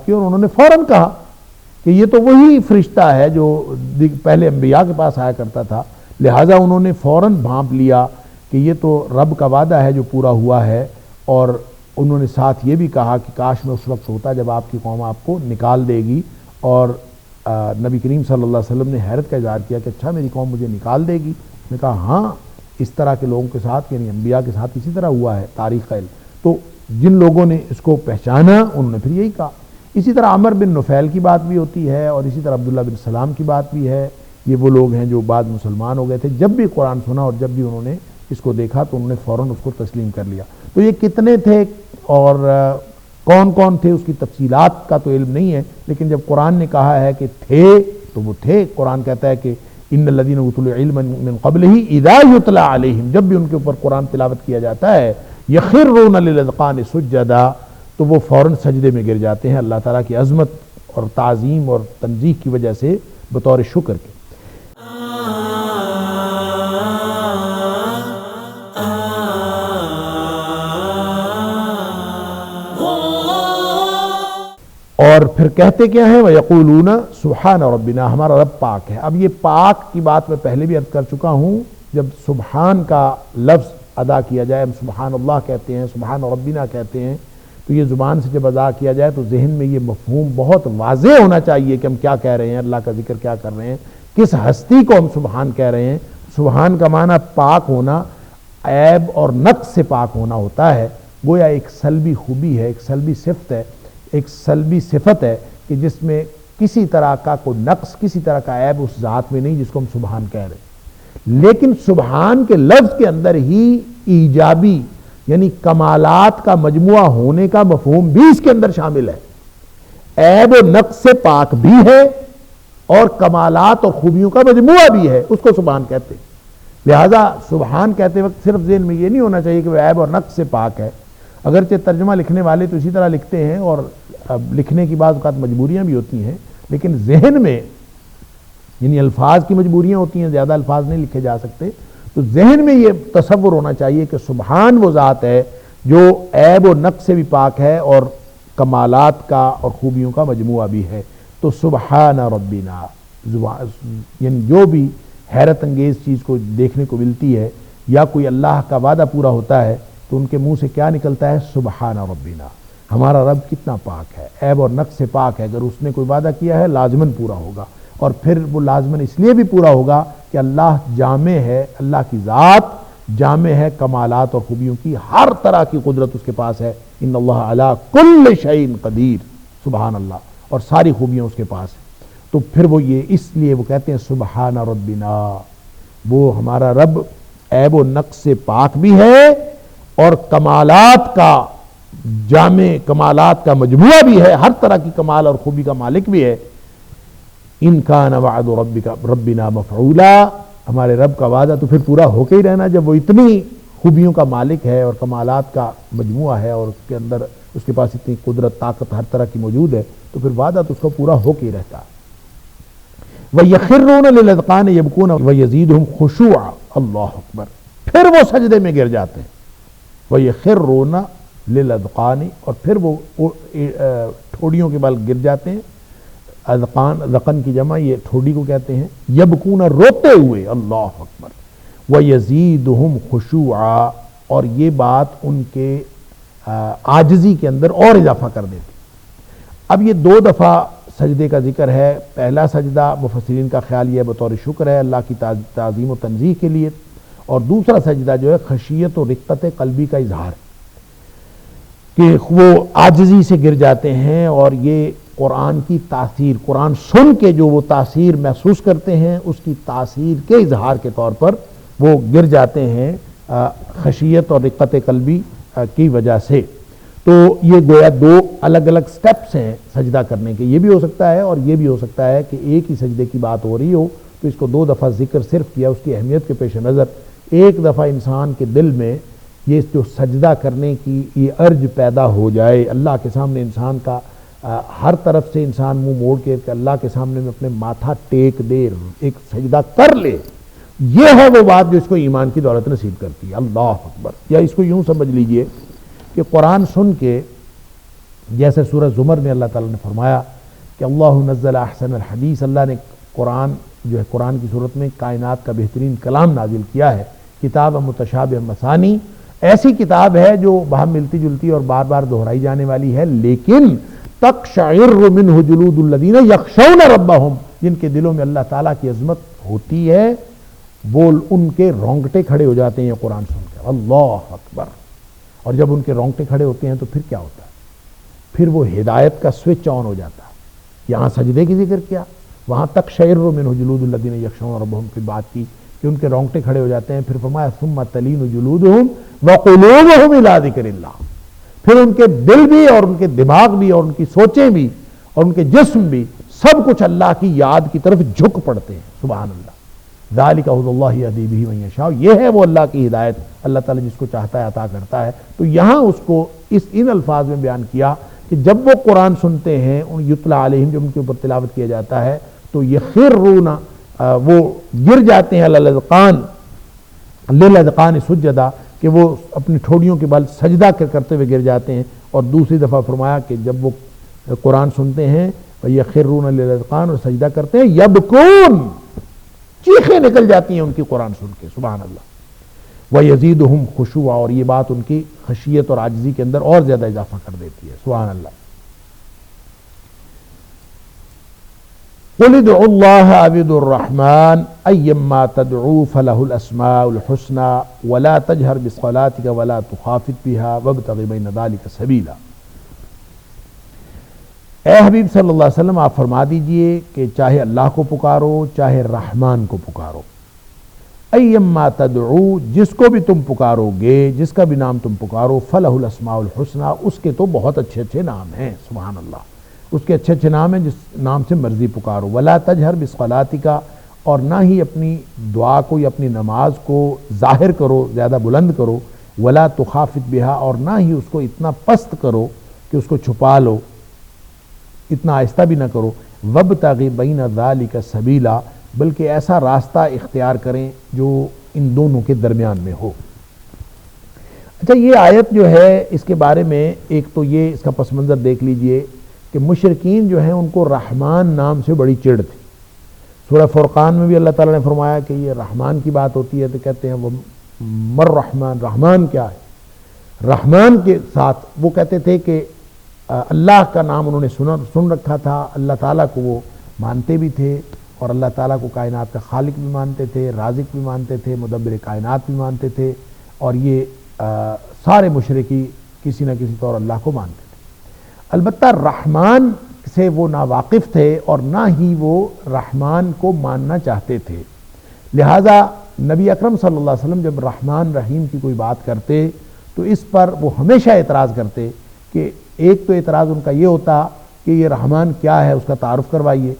کی اور انہوں نے فوراً کہا کہ یہ تو وہی فرشتہ ہے جو پہلے انبیاء کے پاس آیا کرتا تھا، لہٰذا انہوں نے فوراً بھانپ لیا کہ یہ تو رب کا وعدہ ہے جو پورا ہوا ہے، اور انہوں نے ساتھ یہ بھی کہا کہ کاش میں اس وقت ہوتا جب آپ کی قوم آپ کو نکال دے گی، اور نبی کریم صلی اللہ علیہ وسلم نے حیرت کا اظہار کیا کہ اچھا میری قوم مجھے نکال دے گی؟ میں کہا ہاں، اس طرح کے لوگوں کے ساتھ یعنی انبیاء کے ساتھ اسی طرح ہوا ہے، تاریخ کا علم۔ تو جن لوگوں نے اس کو پہچانا انہوں نے پھر یہی کہا۔ اسی طرح عمر بن نفیل کی بات بھی ہوتی ہے، اور اسی طرح عبداللہ بن سلام کی بات بھی ہے۔ یہ وہ لوگ ہیں جو بعد مسلمان ہو گئے تھے، جب بھی قرآن سنا اور جب بھی انہوں نے اس کو دیکھا تو انہوں نے فوراً اس کو تسلیم کر لیا۔ تو یہ کتنے تھے اور کون کون تھے اس کی تفصیلات کا تو علم نہیں ہے، لیکن جب قرآن نے کہا ہے کہ تھے تو وہ تھے۔ قرآن کہتا ہے کہ ان الذین اوتوا العلم من قبلہ اذا یتلی علیہم، جب بھی ان کے اوپر قرآن تلاوت کیا جاتا ہے، یخرون للاذقان سجدا، تو وہ فوراً سجدے میں گر جاتے ہیں اللہ تعالیٰ کی عظمت اور تعظیم اور تنزیہ کی وجہ سے بطور شکر کے۔ اور پھر کہتے کیا ہیں وَيَقُولُونَ سُبْحَانَ رَبِّنَا، ہمارا رب پاک ہے۔ اب یہ پاک کی بات میں پہلے بھی عرض کر چکا ہوں، جب سبحان کا لفظ ادا کیا جائے، ہم سبحان اللہ کہتے ہیں، سبحان ربنا کہتے ہیں، تو یہ زبان سے جب ادا کیا جائے تو ذہن میں یہ مفہوم بہت واضح ہونا چاہیے کہ ہم کیا کہہ رہے ہیں، اللہ کا ذکر کیا کر رہے ہیں، کس ہستی کو ہم سبحان کہہ رہے ہیں۔ سبحان کا معنی پاک ہونا، عیب اور نقص سے پاک ہونا ہوتا ہے۔ گویا ایک سلبی خوبی ہے، ایک سلبی صفت ہے، ایک سلبی صفت ہے کہ جس میں کسی طرح کا کوئی نقص، کسی طرح کا عیب اس ذات میں نہیں جس کو ہم سبحان کہہ رہے ہیں۔ لیکن سبحان کے لفظ کے اندر ہی ایجابی یعنی کمالات کا مجموعہ ہونے کا مفہوم بھی اس کے اندر شامل ہے۔ عیب و نقص سے پاک بھی ہے اور کمالات اور خوبیوں کا مجموعہ بھی ہے، اس کو سبحان کہتے ہیں۔ لہذا سبحان کہتے وقت صرف ذہن میں یہ نہیں ہونا چاہیے کہ وہ عیب اور نقص سے پاک ہے، اگرچہ ترجمہ لکھنے والے تو اسی طرح لکھتے ہیں اور لکھنے کی بعض اوقات مجبوریاں بھی ہوتی ہیں، لیکن ذہن میں یعنی الفاظ کی مجبوریاں ہوتی ہیں، زیادہ الفاظ نہیں لکھے جا سکتے، تو ذہن میں یہ تصور ہونا چاہیے کہ سبحان وہ ذات ہے جو عیب و نقص سے بھی پاک ہے اور کمالات کا اور خوبیوں کا مجموعہ بھی ہے۔ تو سبحان ربنا، یعنی جو بھی حیرت انگیز چیز کو دیکھنے کو ملتی ہے یا کوئی اللہ کا وعدہ پورا ہوتا ہے تو ان کے منہ سے کیا نکلتا ہے؟ سبحان ربنا، ہمارا رب کتنا پاک ہے، عیب اور نقص سے پاک ہے۔ اگر اس نے کوئی وعدہ کیا ہے لازماً پورا ہوگا، اور پھر وہ لازماً اس لیے بھی پورا ہوگا کہ اللہ جامع ہے، اللہ کی ذات جامع ہے کمالات اور خوبیوں کی، ہر طرح کی قدرت اس کے پاس ہے۔ ان اللہ علی کل شیء قدیر، سبحان اللہ، اور ساری خوبیاں اس کے پاس ہیں۔ تو پھر وہ یہ اس لیے وہ کہتے ہیں سبحان ربنا، وہ ہمارا رب عیب و نقص سے پاک بھی ہے اور کمالات کا جامع، کمالات کا مجموعہ بھی ہے، ہر طرح کی کمال اور خوبی کا مالک بھی ہے۔ ان کان وعد ربنا مفعولا، ہمارے رب کا وعدہ تو پھر پورا ہو کے ہی رہنا، جب وہ اتنی خوبیوں کا مالک ہے اور کمالات کا مجموعہ ہے اور اس کے اندر اس کے پاس اتنی قدرت، طاقت ہر طرح کی موجود ہے، تو پھر وعدہ تو اس کا پورا ہو کے ہی رہتا ہے۔ وَيَخِرُّونَ لِلْأَذْقَانِ يَبْكُونَ وَيَزِيدُهُمْ خُشُوعًا، اللہ اکبر، پھر وہ سجدے میں گر جاتے ہیں۔ وَيَخِرُّونَ لِلْأَذْقَانِ، اور پھر وہ ٹھوڑیوں کے بل گر جاتے ہیں۔ اذقان، ذقن کی جمع یہ ٹھوڑی کو کہتے ہیں۔ یبکون، روتے ہوئے، اللہ اکبر۔ وَيَزِيدُهُمْ خُشُوعًا، اور یہ بات ان کے عاجزی کے اندر اور اضافہ کر دیتی۔ اب یہ دو دفعہ سجدے کا ذکر ہے۔ پہلا سجدہ مفسرین کا خیال یہ بطور شکر ہے اللہ کی تعظیم و تنزیہ کے لیے، اور دوسرا سجدہ جو ہے خشیت و رقت قلبی کا اظہار، کہ وہ عاجزی سے گر جاتے ہیں اور یہ قرآن کی تاثیر، قرآن سن کے جو وہ تاثیر محسوس کرتے ہیں اس کی تاثیر کے اظہار کے طور پر وہ گر جاتے ہیں خشیت اور رقت قلبی کی وجہ سے۔ تو یہ گویا دو الگ الگ سٹیپس ہیں سجدہ کرنے کے، یہ بھی ہو سکتا ہے اور یہ بھی ہو سکتا ہے کہ ایک ہی سجدے کی بات ہو رہی ہو تو اس کو دو دفعہ ذکر صرف کیا اس کی اہمیت کے پیش نظر۔ ایک دفعہ انسان کے دل میں یہ جو سجدہ کرنے کی یہ ارج پیدا ہو جائے، اللہ کے سامنے انسان کا ہر طرف سے انسان منہ موڑ کے اللہ کے سامنے میں اپنے ماتھا ٹیک دے، ایک سجدہ کر لے، یہ ہے وہ بات جو اس کو ایمان کی دولت نصیب کرتی ہے۔ اللہ اکبر۔ یا اس کو یوں سمجھ لیجئے کہ قرآن سن کے جیسے سورہ زمر میں اللہ تعالیٰ نے فرمایا کہ اللہ نزل احسن الحدیث، اللہ نے قرآن جو ہے قرآن کی صورت میں کائنات کا بہترین کلام نازل کیا ہے، کتاب متشابہ مثانی، ایسی کتاب ہے جو باہم ملتی جلتی اور بار بار دہرائی جانے والی ہے، لیکن تقشعر منہ جلود الذین یخشون ربہم، جن کے دلوں میں اللہ تعالیٰ کی عظمت ہوتی ہے وہ ان کے رونگٹے کھڑے ہو جاتے ہیں یہ قرآن سن کر، اللہ اکبر۔ اور جب ان کے رونگٹے کھڑے ہوتے ہیں تو پھر کیا ہوتا ہے؟ پھر وہ ہدایت کا سوئچ آن ہو جاتا ہے۔ یہاں سجدے کی ذکر کیا، وہاں تک شعر منہ جلود الذین یخشون ربہم کی بات کی کہ ان کے رونگٹے کھڑے ہو جاتے ہیں، پھر فرمایا ثم تلین جلودہم وقلوبہم الی ذکر اللہ، پھر ان کے دل بھی اور ان کے دماغ بھی اور ان کی سوچیں بھی اور ان کے جسم بھی سب کچھ اللہ کی یاد کی طرف جھک پڑتے ہیں، سبحان اللہ۔ ذالک ھدی اللہ یہدی بہ من یشاء، یہ ہے وہ اللہ کی ہدایت، اللہ تعالیٰ جس کو چاہتا ہے عطا کرتا ہے۔ تو یہاں اس کو ان الفاظ میں بیان کیا کہ جب وہ قرآن سنتے ہیں، یتلا علیہم، جب ان کے اوپر تلاوت کیا جاتا ہے تو یخرون، وہ گر جاتے ہیں للاذقان سجدا، کہ وہ اپنی ٹھوڑیوں کے بل سجدہ کرتے ہوئے گر جاتے ہیں۔ اور دوسری دفعہ فرمایا کہ جب وہ قرآن سنتے ہیں یخرون للاذقان، اور سجدہ کرتے ہیں، یبکون، چیخیں نکل جاتی ہیں ان کی قرآن سن کے، سبحان اللہ۔ وَيَزِيدُهُمْ خُشُوعًا، اور یہ بات ان کی خشیت اور عاجزی کے اندر اور زیادہ اضافہ کر دیتی ہے، سبحان اللہ۔ قُلِ ادْعُوا اللَّهَ أَوِ ادْعُوا الرَّحْمَٰنَ أَيَّمَّا تَدْعُوا فَلَهُ الْأَسْمَاءُ الْحُسْنَىٰ وَلَا تَجْهَرْ بِصَلَاتِكَ وَلَا تُخَافِتْ بِهَا وَابْتَغِ بَيْنَ ذَٰلِكَ سَبِيلًا۔ اے حبیب صلی اللہ علیہ وسلم، آپ فرما دیجئے کہ چاہے اللہ کو پکارو چاہے رحمان کو پکارو، ایما تدعو، جس کو بھی تم پکارو گے، جس کا بھی نام تم پکارو، فلہ الاسماء الحسنی، اس کے تو بہت اچھے اچھے نام ہیں، سبحان اللہ، اس کے اچھے اچھے نام ہیں، جس نام سے مرضی پکارو۔ ولا تجہر بصلاتک، اور نہ ہی اپنی دعا کو یا اپنی نماز کو ظاہر کرو، زیادہ بلند کرو، ولا تخافت بہا، اور نہ ہی اس کو اتنا پست کرو کہ اس کو چھپا لو، اتنا آہستہ بھی نہ کرو۔ وابتغ بین ذالک سبیلا، بلکہ ایسا راستہ اختیار کریں جو ان دونوں کے درمیان میں ہو۔ اچھا، یہ آیت جو ہے اس کے بارے میں ایک تو یہ اس کا پس منظر دیکھ لیجئے کہ مشرکین جو ہیں ان کو رحمان نام سے بڑی چڑ تھی۔ سورہ فرقان میں بھی اللہ تعالیٰ نے فرمایا کہ یہ رحمان کی بات ہوتی ہے تو کہتے ہیں وہ مر رحمان، رحمان کیا ہے؟ رحمان کے ساتھ وہ کہتے تھے کہ اللہ کا نام انہوں نے سن رکھا تھا، اللہ تعالیٰ کو وہ مانتے بھی تھے اور اللہ تعالیٰ کو کائنات کا خالق بھی مانتے تھے، رازق بھی مانتے تھے، مدبر کائنات بھی مانتے تھے، اور یہ سارے مشرکی کسی نہ کسی طور اللہ کو مانتے تھے۔ البتہ رحمان سے وہ ناواقف تھے اور نہ ہی وہ رحمان کو ماننا چاہتے تھے، لہذا نبی اکرم صلی اللہ علیہ وسلم جب رحمان رحیم کی کوئی بات کرتے تو اس پر وہ ہمیشہ اعتراض کرتے کہ ایک تو اعتراض ان کا یہ ہوتا کہ یہ رحمان کیا ہے، اس کا تعارف کروائیے،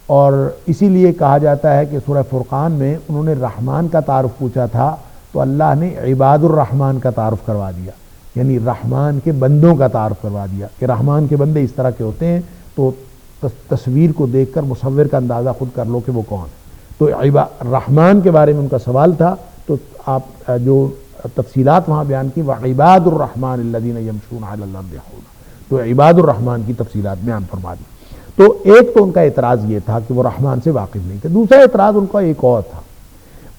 اور اسی لیے کہا جاتا ہے کہ سورہ فرقان میں انہوں نے رحمان کا تعارف پوچھا تھا تو اللہ نے عباد الرحمن کا تعارف کروا دیا، یعنی رحمان کے بندوں کا تعارف کروا دیا کہ رحمان کے بندے اس طرح کے ہوتے ہیں، تو تصویر کو دیکھ کر مصور کا اندازہ خود کر لو کہ وہ کون ہے۔ تو رحمان کے بارے میں ان کا سوال تھا، تو آپ جو تفصیلات وہاں بیان کی، وعباد الرحمن الذین یمشون علی الارض حونا، تو عباد الرحمن کی تفصیلات بیان فرما دی۔ تو ایک تو ان کا اعتراض یہ تھا کہ وہ رحمان سے واقف نہیں تھے، دوسرا اعتراض ان کا ایک اور تھا،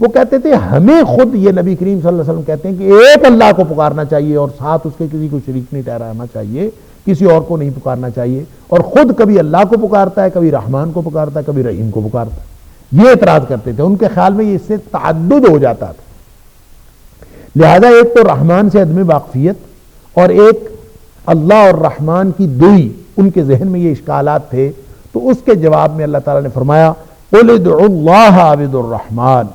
وہ کہتے تھے ہمیں خود یہ نبی کریم صلی اللہ علیہ وسلم کہتے ہیں کہ ایک اللہ کو پکارنا چاہیے اور ساتھ اس کے کسی کو شریک نہیں ٹھہرانا چاہیے، کسی اور کو نہیں پکارنا چاہیے، اور خود کبھی اللہ کو پکارتا ہے، کبھی رحمان کو پکارتا ہے، کبھی رحیم کو پکارتا ہے، یہ اعتراض کرتے تھے۔ ان کے خیال میں یہ اس سے تعدد ہو جاتا تھا، لہذا ایک تو رحمان سے عدم واقفیت اور ایک اللہ اور رحمان کی دوئی، ان کے ذہن میں یہ اشکالات تھے۔ تو اس کے جواب میں اللہ تعالیٰ نے فرمایا قُلِ ادْعُوا اللَّهَ أَوِ ادْعُوا الرَّحْمَٰنَ،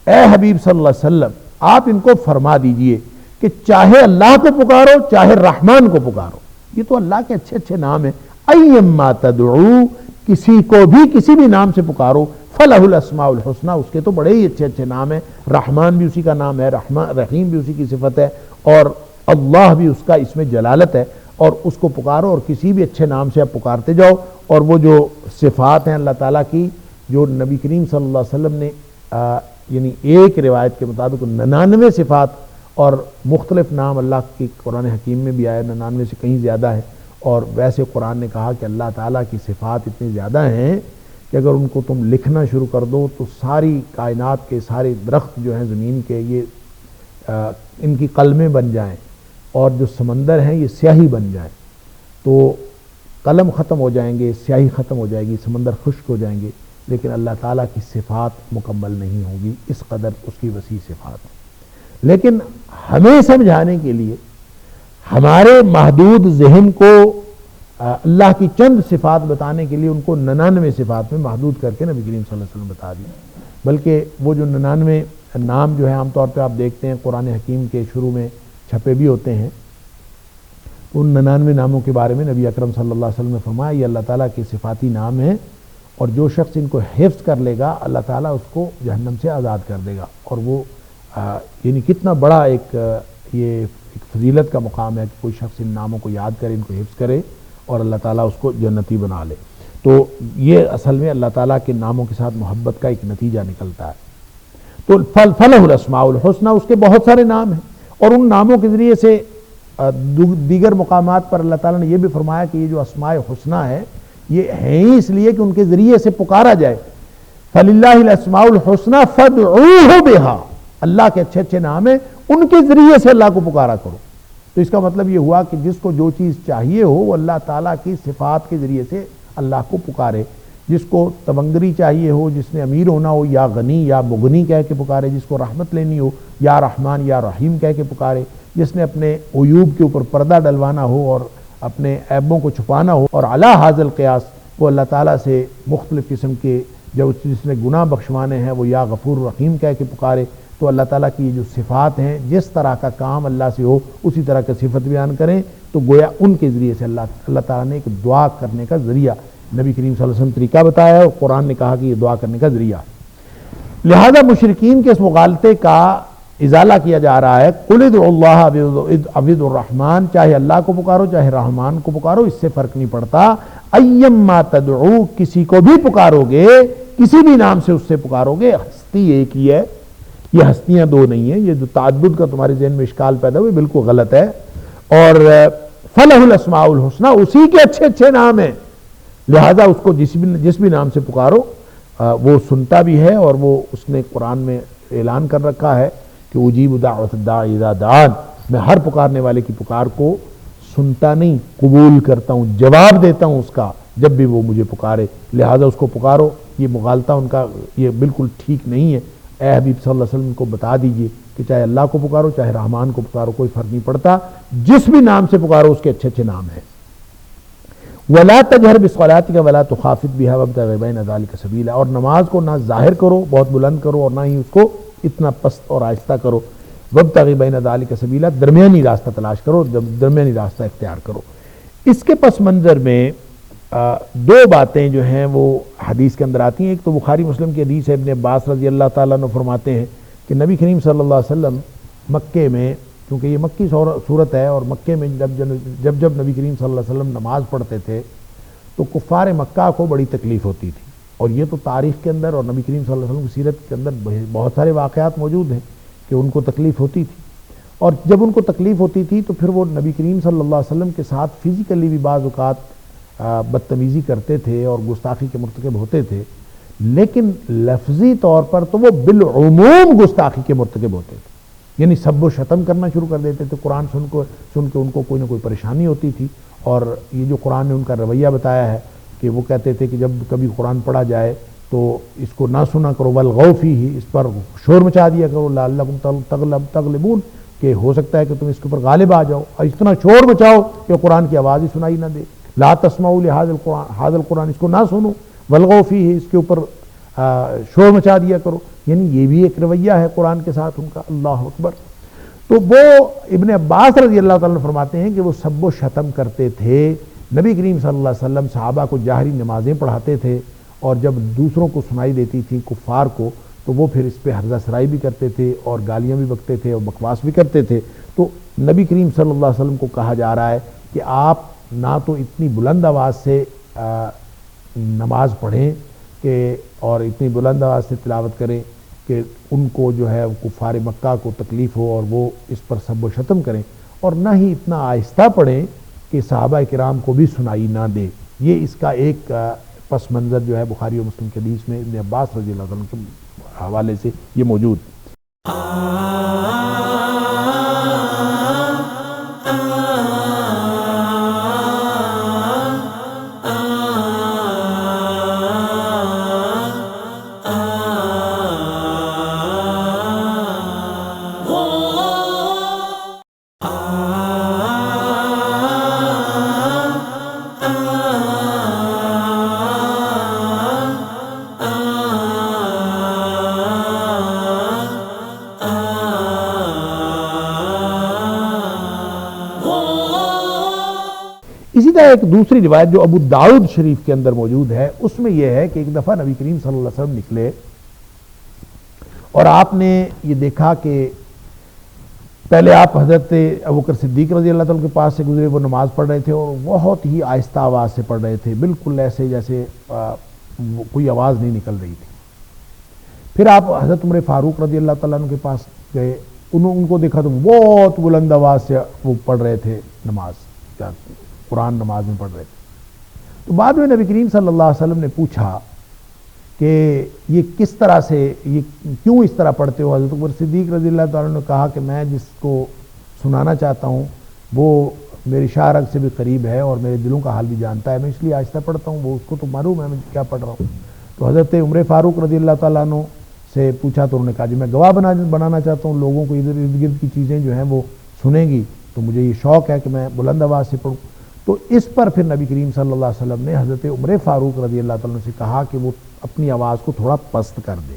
اے حبیب صلی اللہ علیہ وسلم آپ ان کو فرما دیجئے کہ چاہے اللہ کو پکارو چاہے رحمان کو پکارو، یہ تو اللہ کے اچھے اچھے نام ہیں، ایما تدعو، کسی کو بھی کسی بھی نام سے پکارو، فلہ الاسماء الحسنی، اس کے تو بڑے ہی اچھے اچھے نام ہیں، رحمان بھی اسی کا نام ہے، رحیم بھی اسی کی صفت ہے، اور اللہ بھی اس کا اسم جلالت ہے، اور اس کو پکارو اور کسی بھی اچھے نام سے آپ پکارتے جاؤ۔ اور وہ جو صفات ہیں اللہ تعالیٰ کی جو نبی کریم صلی اللہ علیہ وسلم نے یعنی ایک روایت کے مطابق 99 صفات اور مختلف نام اللہ کی قرآن حکیم میں بھی آئے، 99 سے کہیں زیادہ ہے، اور ویسے قرآن نے کہا کہ اللہ تعالیٰ کی صفات اتنی زیادہ ہیں کہ اگر ان کو تم لکھنا شروع کر دو تو ساری کائنات کے سارے درخت جو ہیں زمین کے یہ ان کی قلمیں بن جائیں، اور جو سمندر ہیں یہ سیاہی بن جائیں، تو قلم ختم ہو جائیں گے، سیاہی ختم ہو جائے گی، سمندر خشک ہو جائیں گے، لیکن اللہ تعالیٰ کی صفات مکمل نہیں ہوگی، اس قدر اس کی وسیع صفات ہیں۔ لیکن ہمیں سمجھانے کے لیے، ہمارے محدود ذہن کو اللہ کی چند صفات بتانے کے لیے ان کو 99 صفات میں محدود کر کے نبی کریم صلی اللہ علیہ وسلم بتا دی، بلکہ وہ جو 99 نام جو ہیں عام طور پہ آپ دیکھتے ہیں قرآن حکیم کے شروع میں چھپے بھی ہوتے ہیں، ان 99 ناموں کے بارے میں نبی اکرم صلی اللہ علیہ وسلم نے فرمایا یہ اللہ تعالیٰ کے صفاتی نام ہیں، اور جو شخص ان کو حفظ کر لے گا اللہ تعالیٰ اس کو جہنم سے آزاد کر دے گا۔ اور وہ یعنی کتنا بڑا ایک فضیلت کا مقام ہے کہ کوئی شخص ان ناموں کو یاد کرے، ان کو حفظ کرے اور اللہ تعالیٰ اس کو جنتی بنا لے۔ تو یہ اصل میں اللہ تعالیٰ کے ناموں کے ساتھ محبت کا ایک نتیجہ نکلتا ہے۔ تو فلہ الاسماء الحسنی، اس کے بہت سارے نام ہیں، اور ان ناموں کے ذریعے سے دیگر مقامات پر اللہ تعالیٰ نے یہ بھی فرمایا کہ یہ جو اسماء حسنی ہے یہ ہیں ہی اس لیے کہ ان کے ذریعے سے پکارا جائے۔ فللہ الاسماء الحسنی فادعوہ بہا، اللہ کے اچھے اچھے نام ہیں، ان کے ذریعے سے اللہ کو پکارا کرو۔ تو اس کا مطلب یہ ہوا کہ جس کو جو چیز چاہیے ہو وہ اللہ تعالیٰ کی صفات کے ذریعے سے اللہ کو پکارے، جس کو تبنگری چاہیے ہو، جس نے امیر ہونا ہو یا غنی یا مغنی کہہ کے پکارے، جس کو رحمت لینی ہو یا رحمان یا رحیم کہہ کے پکارے، جس نے اپنے عیوب کے اوپر پردہ ڈلوانا ہو اور اپنے عیبوں کو چھپانا ہو، اور علی ھذا القیاس وہ اللہ تعالیٰ سے مختلف قسم کے جس نے گناہ بخشوانے ہیں وہ یا غفور رحیم کہہ کے پکارے، تو اللہ تعالیٰ کی جو صفات ہیں جس طرح کا کام اللہ سے ہو اسی طرح کا صفت بیان کریں، تو گویا ان کے ذریعے سے اللہ تعالیٰ نے ایک دعا کرنے کا ذریعہ نبی کریم صلی اللہ علیہ وسلم طریقہ بتایا ہے، اور قرآن نے کہا کہ یہ دعا کرنے کا ذریعہ ہے۔ لہذا مشرکین کے اس مغالطے کا ازالہ کیا جا رہا ہے، قل ادعوا اللہ او ادعوا الرحمن، چاہے اللہ کو پکارو چاہے رحمان کو پکارو، اس سے فرق نہیں پڑتا، ایما تدعو، کسی کو بھی پکارو گے، کسی بھی نام سے اس سے پکارو گے، ہستی ایک ہی ہے، یہ ہستیاں دو نہیں ہیں۔ یہ جو تعدد کا تمہارے ذہن میں اشکال پیدا ہوئے بالکل غلط ہے، اور فلہ الاسماء الحسنی، اسی کے اچھے اچھے نام ہیں، لہذا اس کو جس بھی نام سے پکارو وہ سنتا بھی ہے، اور وہ اس نے قرآن میں اعلان کر رکھا ہے کہ اجیب دعوت الداعی اذا دعان، میں ہر پکارنے والے کی پکار کو سنتا نہیں، قبول کرتا ہوں، جواب دیتا ہوں اس کا جب بھی وہ مجھے پکارے، لہذا اس کو پکارو۔ یہ مغالطہ ان کا یہ بالکل ٹھیک نہیں ہے۔ اے حبیب صلی اللہ علیہ وسلم کو بتا دیجئے کہ چاہے اللہ کو پکارو چاہے رحمان کو پکارو، کوئی فرق نہیں پڑتا، جس بھی نام سے پکارو اس کے اچھے اچھے نام ہیں۔ وَلَا تَجْهَرْ بِصَلَاتِكَ وَلَا تُخَافِتْ بِهَا وَابْتَغِ بَيْنَ ذَلِكَ سَبِيلًا، اور نماز کو نہ ظاہر کرو بہت بلند کرو، اور نہ ہی اس کو اتنا پست اور آہستہ کرو، وَابْتَغِ بَيْنَ ذَلِكَ سَبِيلًا، درمیانی راستہ تلاش کرو، درمیانی راستہ اختیار کرو۔ اس کے پس منظر میں دو باتیں جو ہیں وہ حدیث کے اندر آتی ہیں۔ ایک تو بخاری مسلم کی حدیث ہے، ابن عباس رضی اللہ تعالیٰ عنہ فرماتے ہیں کہ نبی کریم صلی اللہ علیہ وسلم مکے میں، کیونکہ یہ مکی صورت ہے، اور مکے میں جب نبی کریم صلی اللہ علیہ وسلم نماز پڑھتے تھے تو کفار مکہ کو بڑی تکلیف ہوتی تھی، اور یہ تو تاریخ کے اندر اور نبی کریم صلی اللہ علیہ وسلم کی سیرت کے اندر بہت سارے واقعات موجود ہیں کہ ان کو تکلیف ہوتی تھی، اور جب ان کو تکلیف ہوتی تھی تو پھر وہ نبی کریم صلی اللہ علیہ وسلم کے ساتھ فزیکلی بھی بعض اوقات بدتمیزی کرتے تھے اور گستاخی کے مرتکب ہوتے تھے، لیکن لفظی طور پر تو وہ بالعموم گستاخی کے مرتکب ہوتے تھے، یعنی سب و شتم کرنا شروع کر دیتے تھے۔ قرآن سن کے ان کو کوئی نہ کوئی پریشانی ہوتی تھی، اور یہ جو قرآن نے ان کا رویہ بتایا ہے کہ وہ کہتے تھے کہ جب کبھی قرآن پڑھا جائے تو اس کو نہ سنا کرو، والغوا فیہ، اس پر شور مچا دیا کرو، لعلکم تغلبون، کہ ہو سکتا ہے کہ تم اس کے اوپر غالب آ جاؤ، اور اتنا شور مچاؤ کہ قرآن کی آواز ہی سنائی نہ دے، لا تسمعوا لهذا القرآن، اس کو نہ سنو، والغوا فیہ، اس کے اوپر شور مچا دیا کرو، یعنی یہ بھی ایک رویہ ہے قرآن کے ساتھ ان کا، اللہ اکبر۔ تو وہ ابن عباس رضی اللہ تعالیٰ عنہ فرماتے ہیں کہ وہ سب و شتم کرتے تھے، نبی کریم صلی اللہ علیہ وسلم صحابہ کو جاہری نمازیں پڑھاتے تھے، اور جب دوسروں کو سنائی دیتی تھی کفار کو تو وہ پھر اس پہ ہرزہ سرائی بھی کرتے تھے اور گالیاں بھی بکتے تھے اور بکواس بھی کرتے تھے۔ تو نبی کریم صلی اللہ علیہ وسلم کو کہا جا رہا ہے کہ آپ نہ تو اتنی بلند آواز سے نماز پڑھیں کہ اور اتنی بلند آواز سے تلاوت کریں کہ ان کو جو ہے کفار مکہ کو تکلیف ہو اور وہ اس پر سب و شتم کریں، اور نہ ہی اتنا آہستہ پڑھیں کہ صحابہ کرام کو بھی سنائی نہ دے۔ یہ اس کا ایک پس منظر جو ہے بخاری و مسلم کے حدیث میں ابن عباس رضی اللہ عنہ کے حوالے سے یہ موجود۔ اسی طرح ایک دوسری روایت جو ابو داؤد شریف کے اندر موجود ہے، اس میں یہ ہے کہ ایک دفعہ نبی کریم صلی اللہ علیہ وسلم نکلے اور آپ نے یہ دیکھا کہ پہلے آپ حضرت ابوبکر صدیق رضی اللہ تعالیٰ کے پاس سے گزرے، وہ نماز پڑھ رہے تھے اور بہت ہی آہستہ آواز سے پڑھ رہے تھے، بالکل ایسے جیسے کوئی آواز نہیں نکل رہی تھی۔ پھر آپ حضرت عمر فاروق رضی اللہ تعالیٰ عنہ کے پاس گئے، ان کو دیکھا تو بہت بلند آواز سے وہ پڑھ رہے تھے نماز، قرآن نماز میں پڑھ رہے تھے۔ تو بعد میں نبی کریم صلی اللہ علیہ وسلم نے پوچھا کہ یہ کس طرح سے، یہ کیوں اس طرح پڑھتے ہو؟ حضرت عمر صدیق رضی اللہ تعالیٰ نے کہا کہ میں جس کو سنانا چاہتا ہوں وہ میری شاہ رگ سے بھی قریب ہے اور میرے دلوں کا حال بھی جانتا ہے، میں اس لیے آہستہ پڑھتا ہوں، وہ اس کو تو معلوم ہے میں کیا پڑھ رہا ہوں۔ تو حضرت عمر فاروق رضی اللہ تعالیٰ عنہ سے پوچھا تو انہوں نے کہا جی میں گواہ بنانا چاہتا ہوں، لوگوں کو ادھر ارد گرد کی چیزیں جو ہیں وہ سنیں گی تو مجھے یہ شوق ہے کہ میں بلند آواز سے پڑھوں۔ تو اس پر پھر نبی کریم صلی اللہ علیہ وسلم نے حضرت عمر فاروق رضی اللہ تعالیٰ عنہ سے کہا کہ وہ اپنی آواز کو تھوڑا پست کر دے،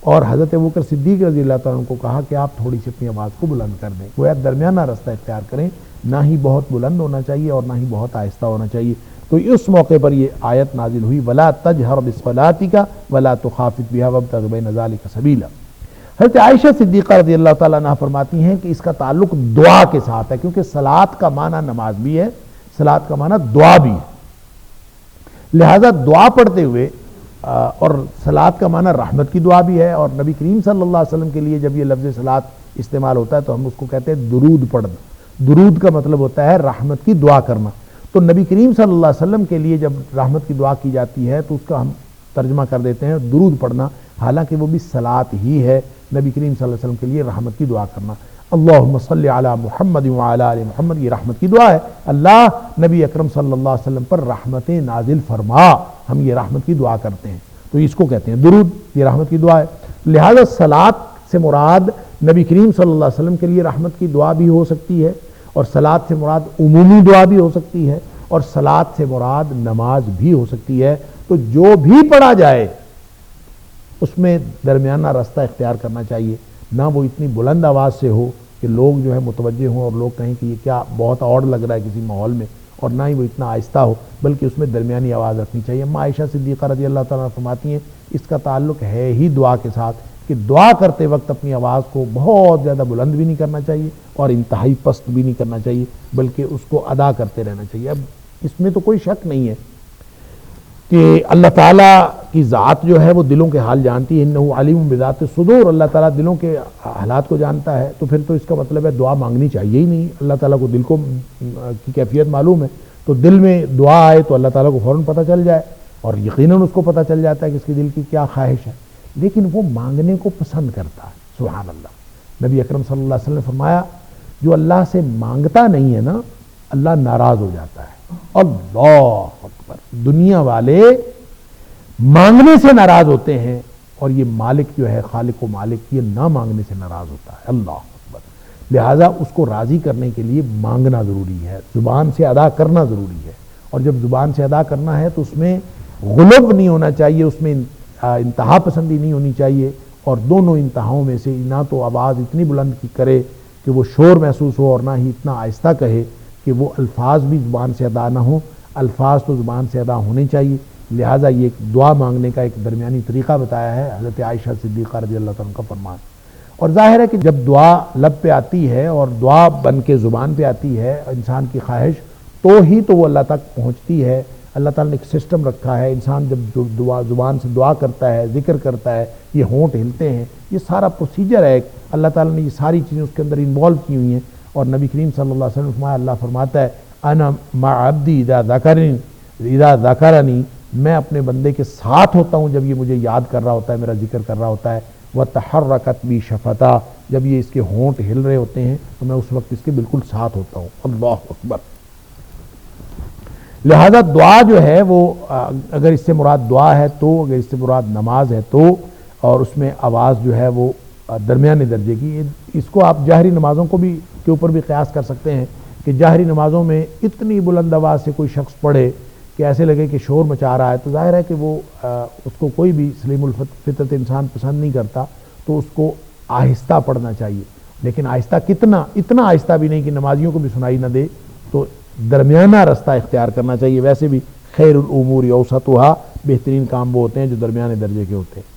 اور حضرت ابوبکر صدیق رضی اللہ تعالیٰ عنہ کو کہا کہ آپ تھوڑی سی اپنی آواز کو بلند کر دیں، گویا درمیانہ رستہ اختیار کریں، نہ ہی بہت بلند ہونا چاہیے اور نہ ہی بہت آہستہ ہونا چاہیے۔ تو اس موقع پر یہ آیت نازل ہوئی وَلَا تَجْهَرْ بِصَلَاتِكَ وَلَا تُخَافِتْ بِهَا وَابْتَغِ بَيْنَ ذَلِكَ سَبِيلًا۔ حضرت عائشہ صدیقہ رضی اللہ تعالیٰ عنہ فرماتی ہیں کہ اس کا تعلق دعا کے ساتھ ہے، کیونکہ صلاۃ کا معنی نماز بھی ہے، صلاۃ کا معنی دعا بھی ہے، لہذا دعا پڑھتے ہوئے اور صلاۃ کا معنی رحمت کی دعا بھی ہے، اور نبی کریم صلی اللہ علیہ وسلم کے لیے جب یہ لفظ صلاۃ استعمال ہوتا ہے تو ہم اس کو کہتے ہیں درود پڑھنا۔ درود کا مطلب ہوتا ہے رحمت کی دعا کرنا، تو نبی کریم صلی اللہ علیہ وسلم کے لیے جب رحمت کی دعا کی جاتی ہے تو اس کا ہم ترجمہ کر دیتے ہیں درود پڑھنا، حالانکہ وہ بھی صلاۃ ہی ہے، نبی کریم صلی اللہ علیہ وسلم کے لیے رحمت کی دعا کرنا۔ اللہم صلی علی محمد وعلی آل محمد، یہ رحمت کی دعا ہے، اللہ نبی اکرم صلی اللہ علیہ وسلم پر رحمتیں نازل فرما، ہم یہ رحمت کی دعا کرتے ہیں، تو اس کو کہتے ہیں درود، یہ رحمت کی دعا ہے۔ لہذا صلاۃ سے مراد نبی کریم صلی اللہ علیہ وسلم کے لیے رحمت کی دعا بھی ہو سکتی ہے، اور صلاۃ سے مراد عمومی دعا بھی ہو سکتی ہے، اور صلاۃ سے مراد نماز بھی ہو سکتی ہے۔ تو جو بھی پڑھا جائے اس میں درمیانہ راستہ اختیار کرنا چاہیے، نہ وہ اتنی بلند آواز سے ہو کہ لوگ جو ہے متوجہ ہوں اور لوگ کہیں کہ یہ کیا بہت اور لگ رہا ہے کسی ماحول میں، اور نہ ہی وہ اتنا آہستہ ہو، بلکہ اس میں درمیانی آواز رکھنی چاہیے۔ اما عائشہ صدیقہ رضی اللہ تعالیٰ فرماتی ہیں اس کا تعلق ہے ہی دعا کے ساتھ، کہ دعا کرتے وقت اپنی آواز کو بہت زیادہ بلند بھی نہیں کرنا چاہیے اور انتہائی پست بھی نہیں کرنا چاہیے، بلکہ اس کو ادا کرتے رہنا چاہیے۔ اب اس میں تو کوئی شک نہیں ہے کہ اللہ تعالیٰ کی ذات جو ہے وہ دلوں کے حال جانتی ہے، انہ علیم بذات الصدور، اللہ تعالیٰ دلوں کے حالات کو جانتا ہے، تو پھر تو اس کا مطلب ہے دعا مانگنی چاہیے ہی نہیں، اللہ تعالیٰ کو دل کو کی کیفیت معلوم ہے، تو دل میں دعا آئے تو اللہ تعالیٰ کو فوراً پتہ چل جائے، اور یقیناً اس کو پتہ چل جاتا ہے کہ اس کے دل کی کیا خواہش ہے، لیکن وہ مانگنے کو پسند کرتا ہے۔ سبحان اللہ، نبی اکرم صلی اللہ علیہ وسلم نے فرمایا جو اللہ سے مانگتا نہیں ہے نا اللہ ناراض ہو جاتا ہے۔ اللہ اکبر، دنیا والے مانگنے سے ناراض ہوتے ہیں اور یہ مالک جو ہے خالق و مالک یہ نہ مانگنے سے ناراض ہوتا ہے۔ اللہ اکبر، لہٰذا اس کو راضی کرنے کے لیے مانگنا ضروری ہے، زبان سے ادا کرنا ضروری ہے، اور جب زبان سے ادا کرنا ہے تو اس میں غلب نہیں ہونا چاہیے، اس میں انتہا پسندی نہیں ہونی چاہیے، اور دونوں انتہاؤں میں سے نہ تو آواز اتنی بلند کی کرے کہ وہ شور محسوس ہو، اور نہ ہی اتنا آہستہ کہے کہ وہ الفاظ بھی زبان سے ادا نہ ہوں، الفاظ تو زبان سے ادا ہونے چاہیے۔ لہٰذا یہ ایک دعا مانگنے کا ایک درمیانی طریقہ بتایا ہے حضرت عائشہ صدیقہ رضی اللہ عنہ کا فرمان۔ اور ظاہر ہے کہ جب دعا لب پہ آتی ہے اور دعا بن کے زبان پہ آتی ہے انسان کی خواہش، تو ہی تو وہ اللہ تک پہنچتی ہے۔ اللہ تعالیٰ نے ایک سسٹم رکھا ہے، انسان جب دعا زبان سے دعا کرتا ہے، ذکر کرتا ہے، یہ ہونٹ ہلتے ہیں، یہ سارا پروسیجر ہے، اللہ تعالیٰ نے یہ ساری چیزیں اس کے اندر انوالو کی ہوئی ہیں، اور نبی کریم صلی اللہ علیہ وسلم فرمایا، اللہ فرماتا ہے انا مع عبدی اذا ذکرنی، میں اپنے بندے کے ساتھ ہوتا ہوں جب یہ مجھے یاد کر رہا ہوتا ہے، میرا ذکر کر رہا ہوتا ہے، وتحرکت بی شفتا، جب یہ اس کے ہونٹ ہل رہے ہوتے ہیں تو میں اس وقت اس کے بالکل ساتھ ہوتا ہوں۔ اللہ اکبر۔ لہذا دعا جو ہے وہ اگر اس سے مراد دعا ہے تو، اگر اس سے مراد نماز ہے تو، اور اس میں آواز جو ہے وہ درمیانے درجے کی، اس کو آپ جہری نمازوں کو بھی کے اوپر بھی قیاس کر سکتے ہیں کہ جہری نمازوں میں اتنی بلند آواز سے کوئی شخص پڑھے کہ ایسے لگے کہ شور مچا رہا ہے، تو ظاہر ہے کہ وہ اس کو کوئی بھی سلیم الفطرت انسان پسند نہیں کرتا، تو اس کو آہستہ پڑھنا چاہیے، لیکن آہستہ کتنا، اتنا آہستہ بھی نہیں کہ نمازیوں کو بھی سنائی نہ دے، تو درمیانہ رستہ اختیار کرنا چاہیے۔ ویسے بھی خیر الامور اوسطھا، بہترین کام وہ ہوتے ہیں جو درمیانے درجے کے ہوتے ہیں،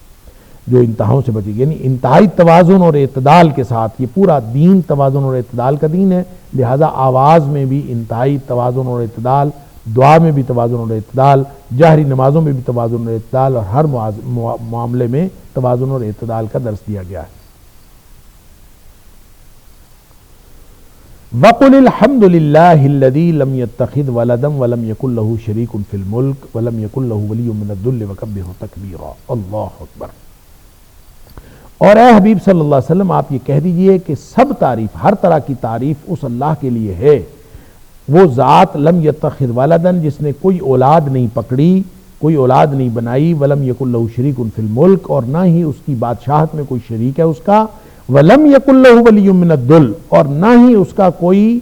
جو انتہاؤں سے بچے، یعنی انتہائی توازن اور اعتدال کے ساتھ۔ یہ پورا دین توازن اور اعتدال کا دین ہے، لہذا آواز میں بھی انتہائی توازن اور اعتدال، دعا میں بھی توازن اور اعتدال، جہری نمازوں میں بھی توازن اور اعتدال، اور ہر معاملے میں توازن اور اعتدال کا درس دیا گیا ہے۔ وَقُلِ الْحَمْدُ لِلَّهِ الَّذِي لَمْ يَتَّخِذْ وَلَدًا وَلَمْ يَكُنْ لَهُ شَرِيكٌ فِي الْمُلْكِ وَلَمْ يَكُنْ لَهُ وَلِيٌّ مِّنَ الذُّلِّ وَكَبِّرْهُ تَكْبِيرًا۔ اللہ اکبر۔ اور اے حبیب صلی اللہ علیہ وسلم آپ یہ کہہ دیجئے کہ سب تعریف، ہر طرح کی تعریف اس اللہ کے لیے ہے، وہ ذات لم یتخذ ولدن، جس نے کوئی اولاد نہیں پکڑی، کوئی اولاد نہیں بنائی، ولم یکن لہ شریک فی الملک، اور نہ ہی اس کی بادشاہت میں کوئی شریک ہے اس کا، ولم یکن لہ ولی من الذل، اور نہ ہی اس کا کوئی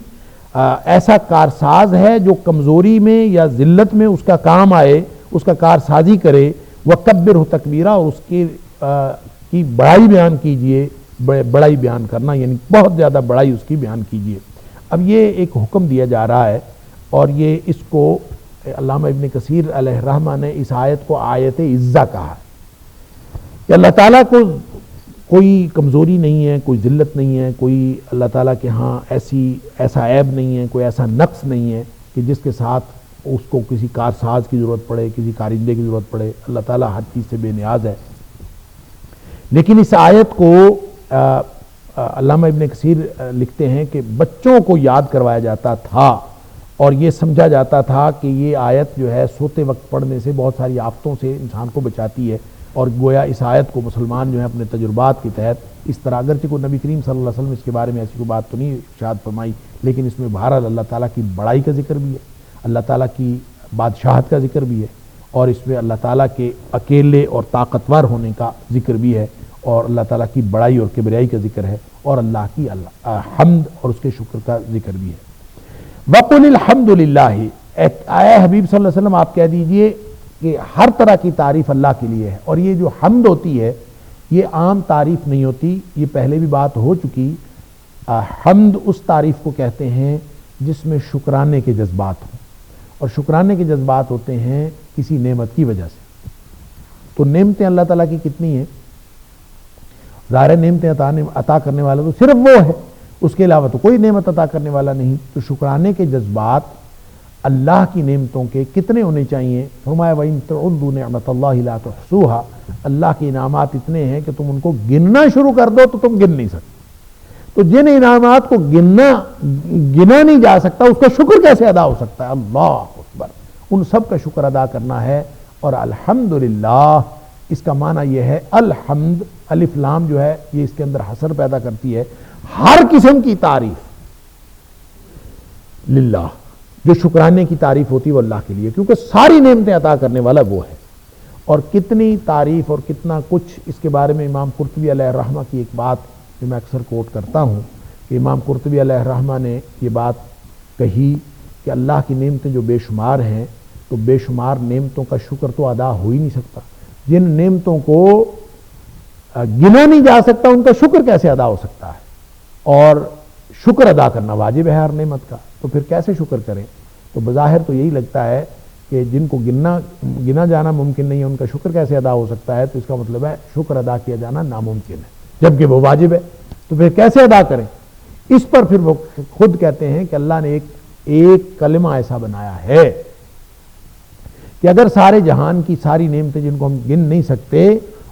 ایسا کارساز ہے جو کمزوری میں یا ذلت میں اس کا کام آئے، اس کا کارسازی کرے، وکبرہ تکبیرا، اور اس کی بڑائی بیان کیجئے، بڑائی بیان کرنا یعنی بہت زیادہ بڑائی اس کی بیان کیجئے۔ اب یہ ایک حکم دیا جا رہا ہے، اور یہ اس کو علامہ ابن کثیر علیہ الرحمہ نے اس آیت کو آیت عزہ کہا ہے، کہ اللہ تعالیٰ کو کوئی کمزوری نہیں ہے، کوئی ذلت نہیں ہے، کوئی اللہ تعالیٰ کے ہاں ایسا عیب نہیں ہے، کوئی ایسا نقص نہیں ہے کہ جس کے ساتھ اس کو کسی کارساز کی ضرورت پڑے، کسی کارندے کی ضرورت پڑے۔ اللہ تعالیٰ ہر چیز سے بے نیاز ہے۔ لیکن اس آیت کو علامہ ابن کثیر لکھتے ہیں کہ بچوں کو یاد کروایا جاتا تھا، اور یہ سمجھا جاتا تھا کہ یہ آیت جو ہے سوتے وقت پڑھنے سے بہت ساری آفتوں سے انسان کو بچاتی ہے، اور گویا اس آیت کو مسلمان جو ہے اپنے تجربات کے تحت اس طرح، اگرچہ کوئی نبی کریم صلی اللہ علیہ وسلم اس کے بارے میں ایسی کوئی بات تو نہیں ارشاد فرمائی، لیکن اس میں بہرحال اللہ تعالیٰ کی بڑائی کا ذکر بھی ہے، اللہ تعالیٰ کی بادشاہت کا ذکر بھی ہے، اور اس میں اللہ تعالیٰ کے اکیلے اور طاقتور ہونے کا ذکر بھی ہے، اور اللہ تعالیٰ کی بڑائی اور کبریائی کا ذکر ہے، اور اللہ کی حمد اور اس کے شکر کا ذکر بھی ہے۔ وَقُلِ الْحَمْدُ لِلَّهِ، اے حبیب صلی اللہ علیہ وسلم آپ کہہ دیجئے کہ ہر طرح کی تعریف اللہ کے لیے ہے، اور یہ جو حمد ہوتی ہے یہ عام تعریف نہیں ہوتی، یہ پہلے بھی بات ہو چکی۔ حمد اس تعریف کو کہتے ہیں جس میں شکرانے کے جذبات ہوں، اور شکرانے کے جذبات ہوتے ہیں کسی نعمت کی وجہ سے۔ تو نعمتیں اللہ تعالیٰ کی کتنی ہیں؟ ظاہر نعمتیں عطا کرنے والا تو صرف وہ ہے، اس کے علاوہ تو کوئی نعمت عطا کرنے والا نہیں۔ تو شکرانے کے جذبات اللہ کی نعمتوں کے کتنے ہونے چاہیے؟ فرمایا وَإِن تَعُدُّوا نِعْمَتَ اللَّهِ لَا تُحْصُوهَا، اللہ کے انعامات اتنے ہیں کہ تم ان کو گننا شروع کر دو تو تم گن نہیں سکتے۔ تو جن انعامات کو گنا نہیں جا سکتا اس کا شکر کیسے ادا ہو سکتا ہے؟ اللہ اکبر، ان سب کا شکر ادا کرنا ہے۔ اور الحمدللہ اس کا معنی یہ ہے، الحمد الف لام جو ہے یہ اس کے اندر حسر پیدا کرتی ہے، ہر قسم کی تعریف للہ، جو شکرانے کی تعریف ہوتی ہے وہ اللہ کے لیے، کیونکہ ساری نعمتیں عطا کرنے والا وہ ہے۔ اور کتنی تعریف اور کتنا کچھ، اس کے بارے میں امام قرطبی علیہ الرحمہ کی ایک بات جو میں اکثر کوٹ کرتا ہوں، کہ امام قرطبی علیہ الرحمہ نے یہ بات کہی کہ اللہ کی نعمتیں جو بے شمار ہیں، تو بے شمار نعمتوں کا شکر تو ادا ہو ہی نہیں سکتا۔ جن نعمتوں کو گنا نہیں جا سکتا ان کا شکر کیسے ادا ہو سکتا ہے؟ اور شکر ادا کرنا واجب ہے ہر نعمت کا، تو پھر کیسے شکر کریں؟ تو بظاہر تو یہی لگتا ہے کہ جن کو گنا جانا ممکن نہیں ہے ان کا شکر کیسے ادا ہو سکتا ہے، تو اس کا مطلب ہے شکر ادا کیا جانا ناممکن ہے، جبکہ وہ واجب ہے، تو پھر کیسے ادا کریں؟ اس پر پھر وہ خود کہتے ہیں کہ اللہ نے ایک کلمہ ایسا بنایا ہے کہ اگر سارے جہان کی ساری نعمتیں جن کو ہم گن نہیں سکتے،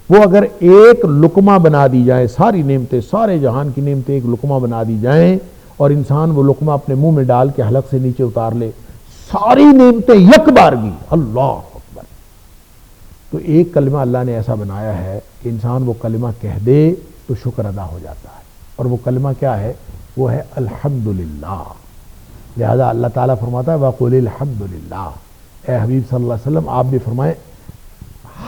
وہ اگر ایک لقمہ بنا دی جائیں، ساری نعمتیں، سارے جہان کی نعمتیں ایک لقمہ بنا دی جائیں، اور انسان وہ لقمہ اپنے منہ میں ڈال کے حلق سے نیچے اتار لے، ساری نعمتیں یک بارگی، اللہ اکبر۔ تو ایک کلمہ اللہ نے ایسا بنایا ہے کہ انسان وہ کلمہ کہہ دے تو شکر ادا ہو جاتا ہے، اور وہ کلمہ کیا ہے؟ وہ ہے الحمدللہ۔ لہذا اللہ تعالیٰ فرماتا ہے وَقُلِ الْحَمْدُلِلَّهِ، اے حبیب صلی اللہ علیہ وسلم آپ بھی فرمائیں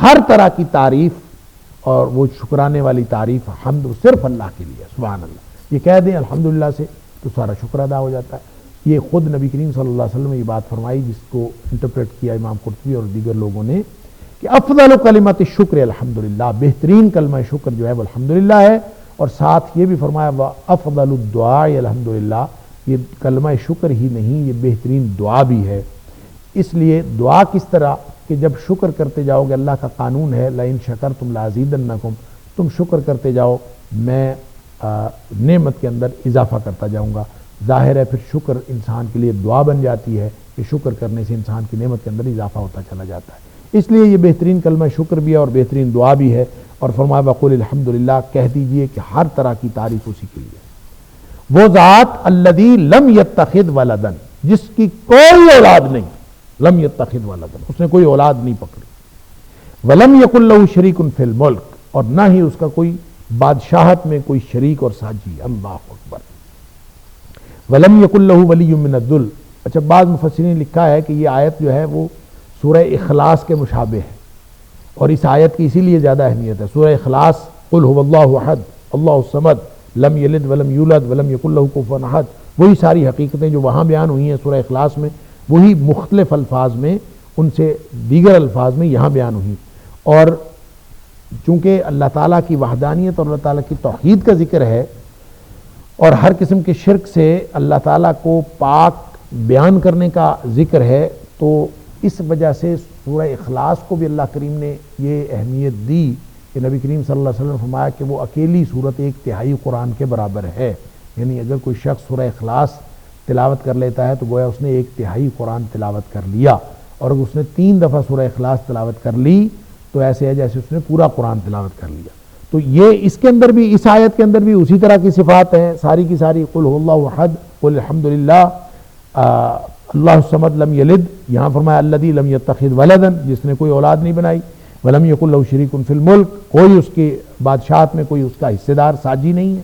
ہر طرح کی تعریف اور وہ شکرانے والی تعریف، حمد صرف اللہ کے لیے، سبحان اللہ، یہ کہہ دیں الحمدللہ سے تو سارا شکر ادا ہو جاتا ہے۔ یہ خود نبی کریم صلی اللہ علیہ وسلم نے یہ بات فرمائی، جس کو انٹرپریٹ کیا امام قرطبی اور دیگر لوگوں نے، کہ افضل کلمۃ الشکر الحمدللہ، بہترین کلمہ شکر جو ہے وہ الحمدللہ ہے، اور ساتھ یہ بھی فرمایا وافضل الدعاء الحمدللہ، یہ کلمہ شکر ہی نہیں، یہ بہترین دعا بھی ہے۔ اس لیے دعا کس طرح کہ جب شکر کرتے جاؤ گے، اللہ کا قانون ہے لئن شکرتم لازیدنکم، تم شکر کرتے جاؤ میں نعمت کے اندر اضافہ کرتا جاؤں گا۔ ظاہر ہے پھر شکر انسان کے لیے دعا بن جاتی ہے کہ شکر کرنے سے انسان کی نعمت کے اندر اضافہ ہوتا چلا جاتا ہے، اس لیے یہ بہترین کلمہ شکر بھی ہے اور بہترین دعا بھی ہے۔ اور فرمایا وقول الحمدللہ، کہہ دیجئے کہ ہر طرح کی تعریف اسی کے لیے۔ وہ ذات الذی لم یتخذ ولدا، جس کی کوئی اولاد نہیں، لم یتخذ ولدا، اس نے کوئی اولاد نہیں پکڑی، ولم یکن لہ شریک فی الملک، اور نہ ہی اس کا کوئی بادشاہت میں کوئی شریک اور ساجی، اللہ اکبر، ولم یکن لہ ولی من الذل۔ اچھا، بعض مفسرین نے لکھا ہے کہ یہ آیت جو ہے وہ سورہ اخلاص کے مشابہ ہے، اور اس آیت کی اسی لیے زیادہ اہمیت ہے۔ سورہ اخلاص قل هو اللہ احد اللہ الصمد لم یلد ولم یولد ولم یکن لہ کفوا احد، وہی ساری حقیقتیں جو وہاں بیان ہوئی ہیں سورہ اخلاص میں، وہی مختلف الفاظ میں، ان سے دیگر الفاظ میں یہاں بیان ہوئی۔ اور چونکہ اللہ تعالیٰ کی وحدانیت اور اللہ تعالیٰ کی توحید کا ذکر ہے، اور ہر قسم کے شرک سے اللہ تعالیٰ کو پاک بیان کرنے کا ذکر ہے، تو اس وجہ سے سورہ اخلاص کو بھی اللہ کریم نے یہ اہمیت دی کہ نبی کریم صلی اللہ علیہ وسلم نے فرمایا کہ وہ اکیلی صورت 1/3 قرآن کے برابر ہے، یعنی اگر کوئی شخص سورہ اخلاص تلاوت کر لیتا ہے تو گویا اس نے 1/3 قرآن تلاوت کر لیا، اور اگر اس نے 3 دفعہ سورہ اخلاص تلاوت کر لی تو ایسے ہے جیسے اس نے پورا قرآن تلاوت کر لیا۔ تو یہ اس کے اندر بھی، اس آیت کے اندر بھی اسی طرح کی صفات ہیں ساری کی ساری، قل هو اللہ احد قل الحمدللہ اللہ الصمد لم یلد، یہاں فرمایا الذی لم یتخذ ولدا، جس نے کوئی اولاد نہیں بنائی، ولم یکن لہ شریک فی الملک، کوئی اس کی بادشاہت میں کوئی اس کا حصے دار ساجی نہیں ہے،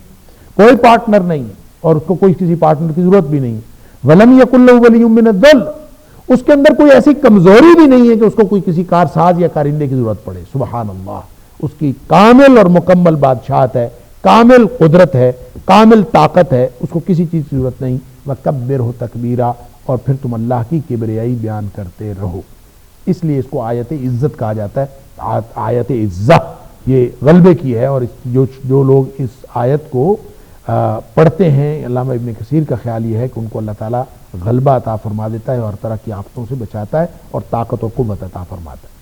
کوئی پارٹنر نہیں ہے، اور اس کو کوئی کسی پارٹنر کی ضرورت بھی نہیں ہے، ولم یکن لہ ولی من الذل، اس کے اندر کوئی ایسی کمزوری بھی نہیں ہے کہ اس کو کوئی کسی کارساز یا کارندے کی ضرورت پڑے، سبحان اللہ، اس کی کامل اور مکمل بادشاہت ہے، کامل قدرت ہے، کامل طاقت ہے، اس کو کسی چیز کی ضرورت نہیں۔ وَكَبِّرْهُ تَكْبِيرًا، اور پھر تم اللہ کی کبریائی بیان کرتے رہو، اس لیے اس کو آیت عزت کہا جاتا ہے، آیت عزت یہ غلبے کی ہے، اور جو لوگ اس آیت کو پڑھتے ہیں، علامہ ابن کثیر کا خیال یہ ہے کہ ان کو اللہ تعالیٰ غلبہ عطا فرما دیتا ہے، اور ہر طرح کی آفتوں سے بچاتا ہے، اور طاقت و قوت عطا فرماتا ہے۔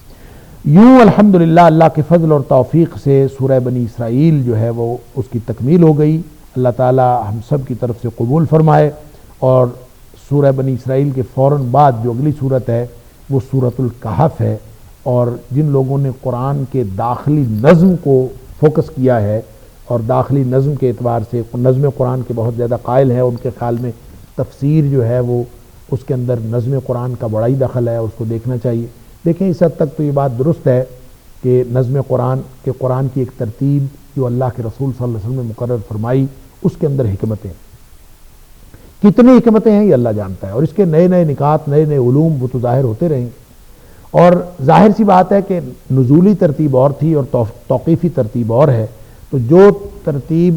یوں الحمدللہ اللہ کے فضل اور توفیق سے سورہ بنی اسرائیل جو ہے وہ اس کی تکمیل ہو گئی، اللہ تعالیٰ ہم سب کی طرف سے قبول فرمائے۔ اور سورہ بنی اسرائیل کے فوراً بعد جو اگلی صورت ہے وہ سورۃ الکہف ہے، اور جن لوگوں نے قرآن کے داخلی نظم کو فوکس کیا ہے اور داخلی نظم کے اعتبار سے نظم قرآن کے بہت زیادہ قائل ہے، ان کے خیال میں تفسیر جو ہے وہ اس کے اندر نظم قرآن کا بڑا ہی دخل ہے، اس کو دیکھنا چاہیے۔ دیکھیں اس حد تک تو یہ بات درست ہے کہ نظم قرآن کے قرآن کی ایک ترتیب جو اللہ کے رسول صلی اللہ علیہ وسلم نے مقرر فرمائی، اس کے اندر حکمتیں، کتنی حکمتیں ہیں یہ اللہ جانتا ہے، اور اس کے نئے نئے نکات، نئے نئے علوم وہ تو ظاہر ہوتے رہیں گے۔ اور ظاہر سی بات ہے کہ نزولی ترتیب اور تھی اور توقیفی ترتیب اور ہے، تو جو ترتیب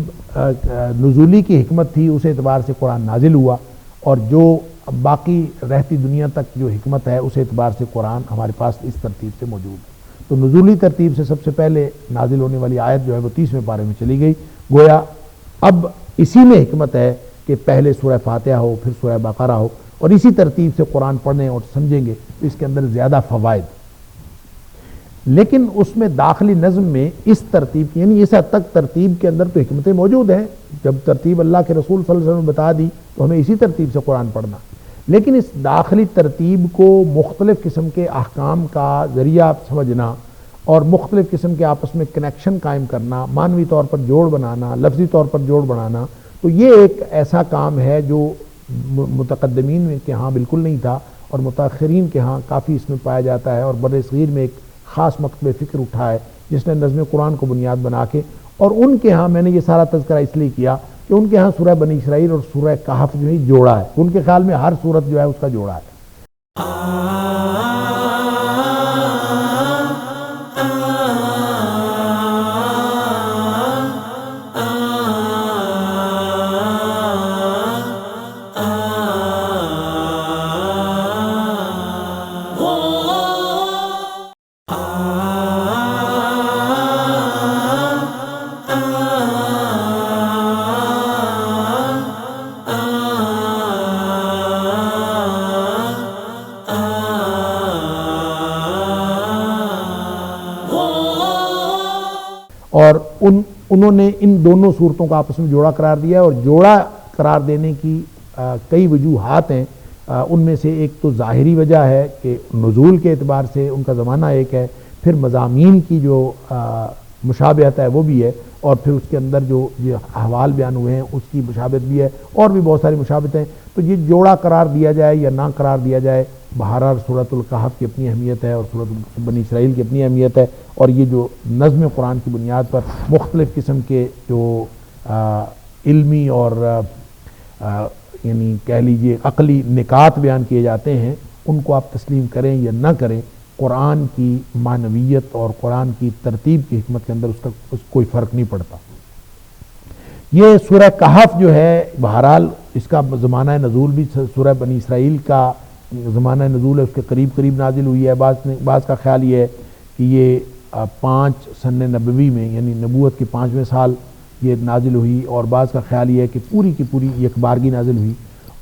نزولی کی حکمت تھی اس اعتبار سے قرآن نازل ہوا، اور جو باقی رہتی دنیا تک جو حکمت ہے اس اعتبار سے قرآن ہمارے پاس اس ترتیب سے موجود ہے۔ تو نزولی ترتیب سے سب سے پہلے نازل ہونے والی آیت جو ہے وہ 30ویں پارے میں چلی گئی، گویا اب اسی میں حکمت ہے کہ پہلے سورہ فاتحہ ہو، پھر سورہ بقرہ ہو، اور اسی ترتیب سے قرآن پڑھیں اور سمجھیں گے تو اس کے اندر زیادہ فوائد۔ لیکن اس میں داخلی نظم میں اس ترتیب، یعنی اس حد تک ترتیب کے اندر تو حکمتیں موجود ہیں، جب ترتیب اللہ کے رسول صلی اللہ علیہ وسلم نے بتا دی تو ہمیں اسی ترتیب سے قرآن پڑھنا، لیکن اس داخلی ترتیب کو مختلف قسم کے احکام کا ذریعہ سمجھنا اور مختلف قسم کے آپس میں کنیکشن قائم کرنا، معنوی طور پر جوڑ بنانا، لفظی طور پر جوڑ بنانا، تو تو یہ ایک ایسا کام ہے جو متقدمین کے ہاں بالکل نہیں تھا اور متاخرین کے ہاں کافی اس میں پایا جاتا ہے، اور بر صغیر میں ایک خاص مکتب فکر اٹھا ہے جس نے نظم قرآن کو بنیاد بنا کے، اور ان کے ہاں میں نے یہ سارا تذکرہ اس لیے کیا کہ ان کے ہاں سورہ بنی اسرائیل اور سورہ کہف جو ہے جوڑا ہے، ان کے خیال میں ہر سورت جو ہے اس کا جوڑا ہے۔ اور انہوں نے ان دونوں صورتوں کو آپس میں جوڑا قرار دیا ہے، اور جوڑا قرار دینے کی کئی وجوہات ہیں۔ ان میں سے ایک تو ظاہری وجہ ہے کہ نزول کے اعتبار سے ان کا زمانہ ایک ہے، پھر مضامین کی جو مشابہت ہے وہ بھی ہے، اور پھر اس کے اندر جو احوال بیان ہوئے ہیں اس کی مشابہت بھی ہے، اور بھی بہت ساری مشابہتیں ہیں۔ تو یہ جوڑا قرار دیا جائے یا نہ قرار دیا جائے، بہرحال سورۃ الکہف کی اپنی اہمیت ہے اور سورۃ بنی اسرائیل کی اپنی اہمیت ہے، اور یہ جو نظم قرآن کی بنیاد پر مختلف قسم کے جو علمی اور یعنی کہہ لیجئے عقلی نکات بیان کیے جاتے ہیں، ان کو آپ تسلیم کریں یا نہ کریں، قرآن کی معنویت اور قرآن کی ترتیب کی حکمت کے اندر اس کوئی فرق نہیں پڑتا۔ یہ سورہ کہف جو ہے بہرحال اس کا زمانہ نزول بھی سورہ بنی اسرائیل کا زمانہ نزول ہے، اس کے قریب قریب نازل ہوئی ہے۔ بعض کا خیال یہ ہے کہ یہ 5 سن نبوی میں یعنی نبوت کے 5ویں سال یہ نازل ہوئی، اور بعض کا خیال یہ ہے کہ پوری کی پوری یک بارگی نازل ہوئی۔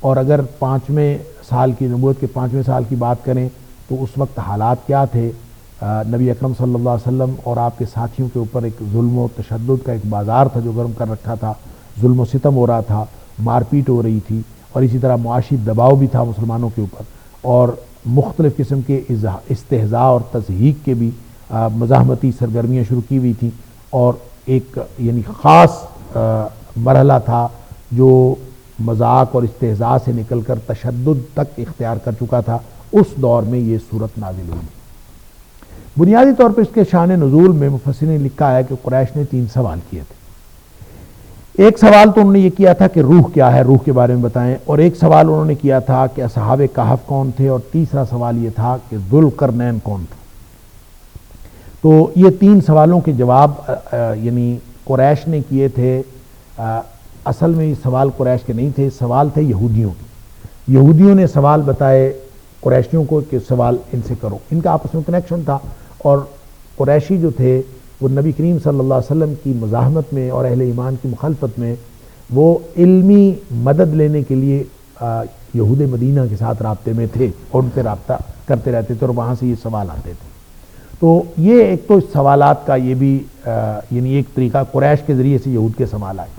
اور اگر 5ویں سال کی نبوت کے 5ویں سال کی بات کریں تو اس وقت حالات کیا تھے؟ نبی اکرم صلی اللہ علیہ وسلم اور آپ کے ساتھیوں کے اوپر ایک ظلم و تشدد کا ایک بازار تھا جو گرم کر رکھا تھا، ظلم و ستم ہو رہا تھا، مار پیٹ ہو رہی تھی، اور اسی طرح معاشی دباؤ بھی تھا مسلمانوں کے اوپر، اور مختلف قسم کے استہزاء اور تضحیک کے بھی مزاحمتی سرگرمیاں شروع کی ہوئی تھیں، اور ایک یعنی خاص مرحلہ تھا جو مذاق اور استہزاء سے نکل کر تشدد تک اختیار کر چکا تھا۔ اس دور میں یہ صورت نازل ہوئی۔ بنیادی طور پر اس کے شان نزول میں مفسرین نے لکھا ہے کہ قریش نے 3 سوال کیے تھے۔ ایک سوال تو انہوں نے یہ کیا تھا کہ روح کیا ہے، روح کے بارے میں بتائیں، اور ایک سوال انہوں نے کیا تھا کہ اصحاب کہف کون تھے، اور تیسرا سوال یہ تھا کہ ذوالقرنین کون تھا۔ تو یہ 3 سوالوں کے جواب یعنی قریش نے کیے تھے۔ اصل میں یہ سوال قریش کے نہیں تھے، سوال تھے یہودیوں کے۔ یہودیوں نے سوال بتائے قریشیوں کو کہ سوال ان سے کرو، ان کا آپس میں کنیکشن تھا، اور قریشی جو تھے وہ نبی کریم صلی اللہ علیہ وسلم کی مزاحمت میں اور اہل ایمان کی مخالفت میں وہ علمی مدد لینے کے لیے یہود مدینہ کے ساتھ رابطے میں تھے، اور ان سے رابطہ کرتے رہتے تھے، اور وہاں سے یہ سوال آتے تھے۔ تو یہ ایک تو سوالات کا یہ بھی یعنی ایک طریقہ قریش کے ذریعے سے یہود کے سوال آئے،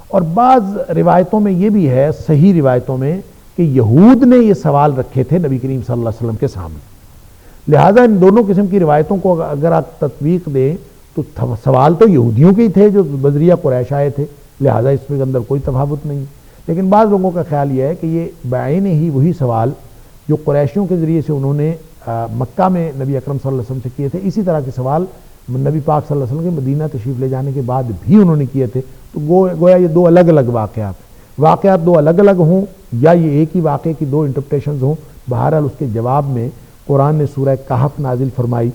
اور بعض روایتوں میں یہ بھی ہے، صحیح روایتوں میں، کہ یہود نے یہ سوال رکھے تھے نبی کریم صلی اللہ علیہ وسلم کے سامنے۔ لہٰذا ان دونوں قسم کی روایتوں کو اگر آپ تطبیق دیں تو سوال تو یہودیوں کے ہی تھے جو بذریعہ قریش آئے تھے، لہٰذا اس کے اندر کوئی تفاوت نہیں۔ لیکن بعض لوگوں کا خیال یہ ہے کہ یہ بعین ہی وہی سوال جو قریشیوں کے ذریعے سے انہوں نے مکہ میں نبی اکرم صلی اللہ علیہ وسلم سے کیے تھے، اسی طرح کے سوال نبی پاک صلی اللہ علیہ وسلم کے مدینہ تشریف لے جانے کے بعد بھی انہوں نے کیے تھے۔ تو گویا یہ 2 الگ الگ واقعات 2 الگ الگ ہوں، یا یہ ایک ہی واقعے کی 2 انٹرپریٹیشنز ہوں۔ بہرحال اس کے جواب میں قرآن نے سورہ کہف نازل فرمائی۔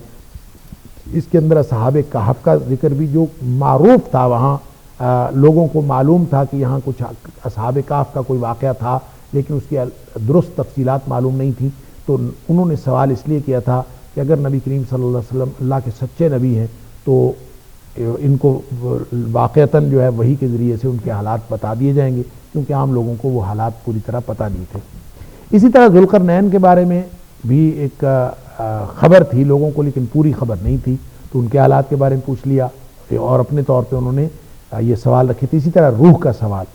اس کے اندر اصحاب کہف کا ذکر بھی جو معروف تھا، وہاں لوگوں کو معلوم تھا کہ یہاں کچھ اصحاب کہف کا کوئی واقعہ تھا، لیکن اس کی درست تفصیلات معلوم نہیں تھی۔ تو انہوں نے سوال اس لیے کیا تھا کہ اگر نبی کریم صلی اللہ علیہ وسلم اللہ کے سچے نبی ہیں تو ان کو واقعتاً جو ہے وحی کے ذریعے سے ان کے حالات بتا دیے جائیں گے، کیونکہ عام لوگوں کو وہ حالات پوری طرح پتہ نہیں تھے۔ اسی طرح ذوالقرنین کے بارے میں بھی ایک خبر تھی لوگوں کو، لیکن پوری خبر نہیں تھی، تو ان کے حالات کے بارے میں پوچھ لیا، اور اپنے طور پہ انہوں نے یہ سوال رکھے تھے۔ اسی طرح روح کا سوال،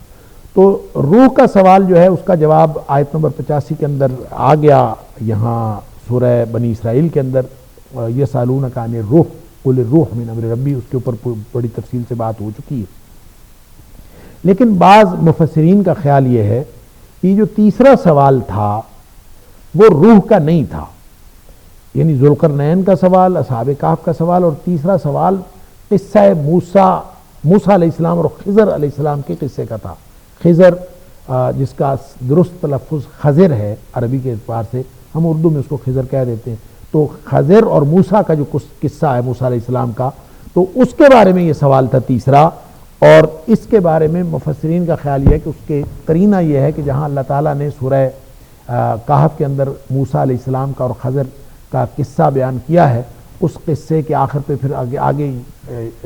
تو روح کا سوال جو ہے اس کا جواب آیت نمبر 85 کے اندر آ گیا، یہاں سورہ بنی اسرائیل کے اندر، یسألونک عن الروح قل الروح من امر ربی، اس کے اوپر بڑی تفصیل سے بات ہو چکی ہے۔ لیکن بعض مفسرین کا خیال یہ ہے کہ جو تیسرا سوال تھا وہ روح کا نہیں تھا، یعنی ذوالقرنین کا سوال، اصحاب کہف کا سوال، اور تیسرا سوال قصہ موسیٰ علیہ السلام اور خضر علیہ السلام کے قصے کا تھا۔ خضر جس کا درست تلفظ خضر ہے عربی کے اعتبار سے، ہم اردو میں اس کو خضر کہہ دیتے ہیں، تو خضر اور موسیٰ کا جو قصہ ہے موسیٰ علیہ السلام کا، تو اس کے بارے میں یہ سوال تھا تیسرا، اور اس کے بارے میں مفسرین کا خیال یہ ہے کہ اس کے قرینہ یہ ہے کہ جہاں اللہ تعالیٰ نے سورہ کہف کے اندر موسیٰ علیہ السلام کا اور خضر کا قصہ بیان کیا ہے، اس قصے کے آخر پہ پھر آگے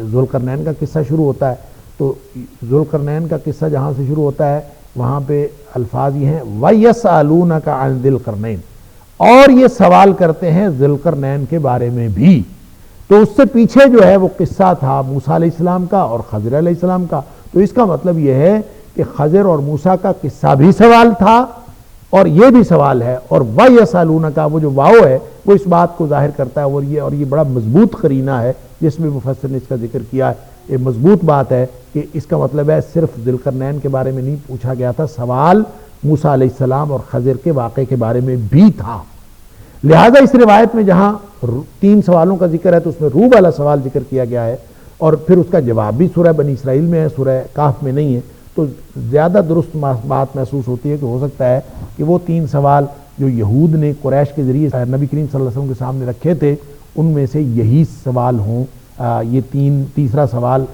ذوالقرنین کا قصہ شروع ہوتا ہے، تو ذوالقرنین کا قصہ جہاں سے شروع ہوتا ہے وہاں پہ الفاظ یہ ہیں وَيَسْأَلُونَكَ عَنْ ذِي الْقَرْنَيْنِ، اور یہ سوال کرتے ہیں ذوالقرنین کے بارے میں بھی۔ تو اس سے پیچھے جو ہے وہ قصہ تھا موسیٰ علیہ السلام کا اور خضر علیہ السلام کا، تو اس کا مطلب یہ ہے کہ خضر اور موسیٰ کا قصہ بھی سوال تھا اور یہ بھی سوال ہے، اور وَيَسْأَلُونَكَ وہ جو واو ہے وہ اس بات کو ظاہر کرتا ہے، اور یہ بڑا مضبوط قرینہ ہے جس میں مفسر نے اس کا ذکر کیا ہے، یہ مضبوط بات ہے کہ اس کا مطلب ہے صرف ذوالقرنین کے بارے میں نہیں پوچھا گیا تھا، سوال موسیٰ علیہ السلام اور خضر کے واقعے کے بارے میں بھی تھا۔ لہذا اس روایت میں جہاں 3 سوالوں کا ذکر ہے تو اس میں روح والا سوال ذکر کیا گیا ہے، اور پھر اس کا جواب بھی سورہ بنی اسرائیل میں ہے، سورہ کہف میں نہیں ہے، تو زیادہ درست بات محسوس ہوتی ہے کہ ہو سکتا ہے کہ وہ 3 سوال جو یہود نے قریش کے ذریعے نبی کریم صلی اللہ علیہ وسلم کے سامنے رکھے تھے ان میں سے یہی سوال ہوں، یہ تیسرا سوال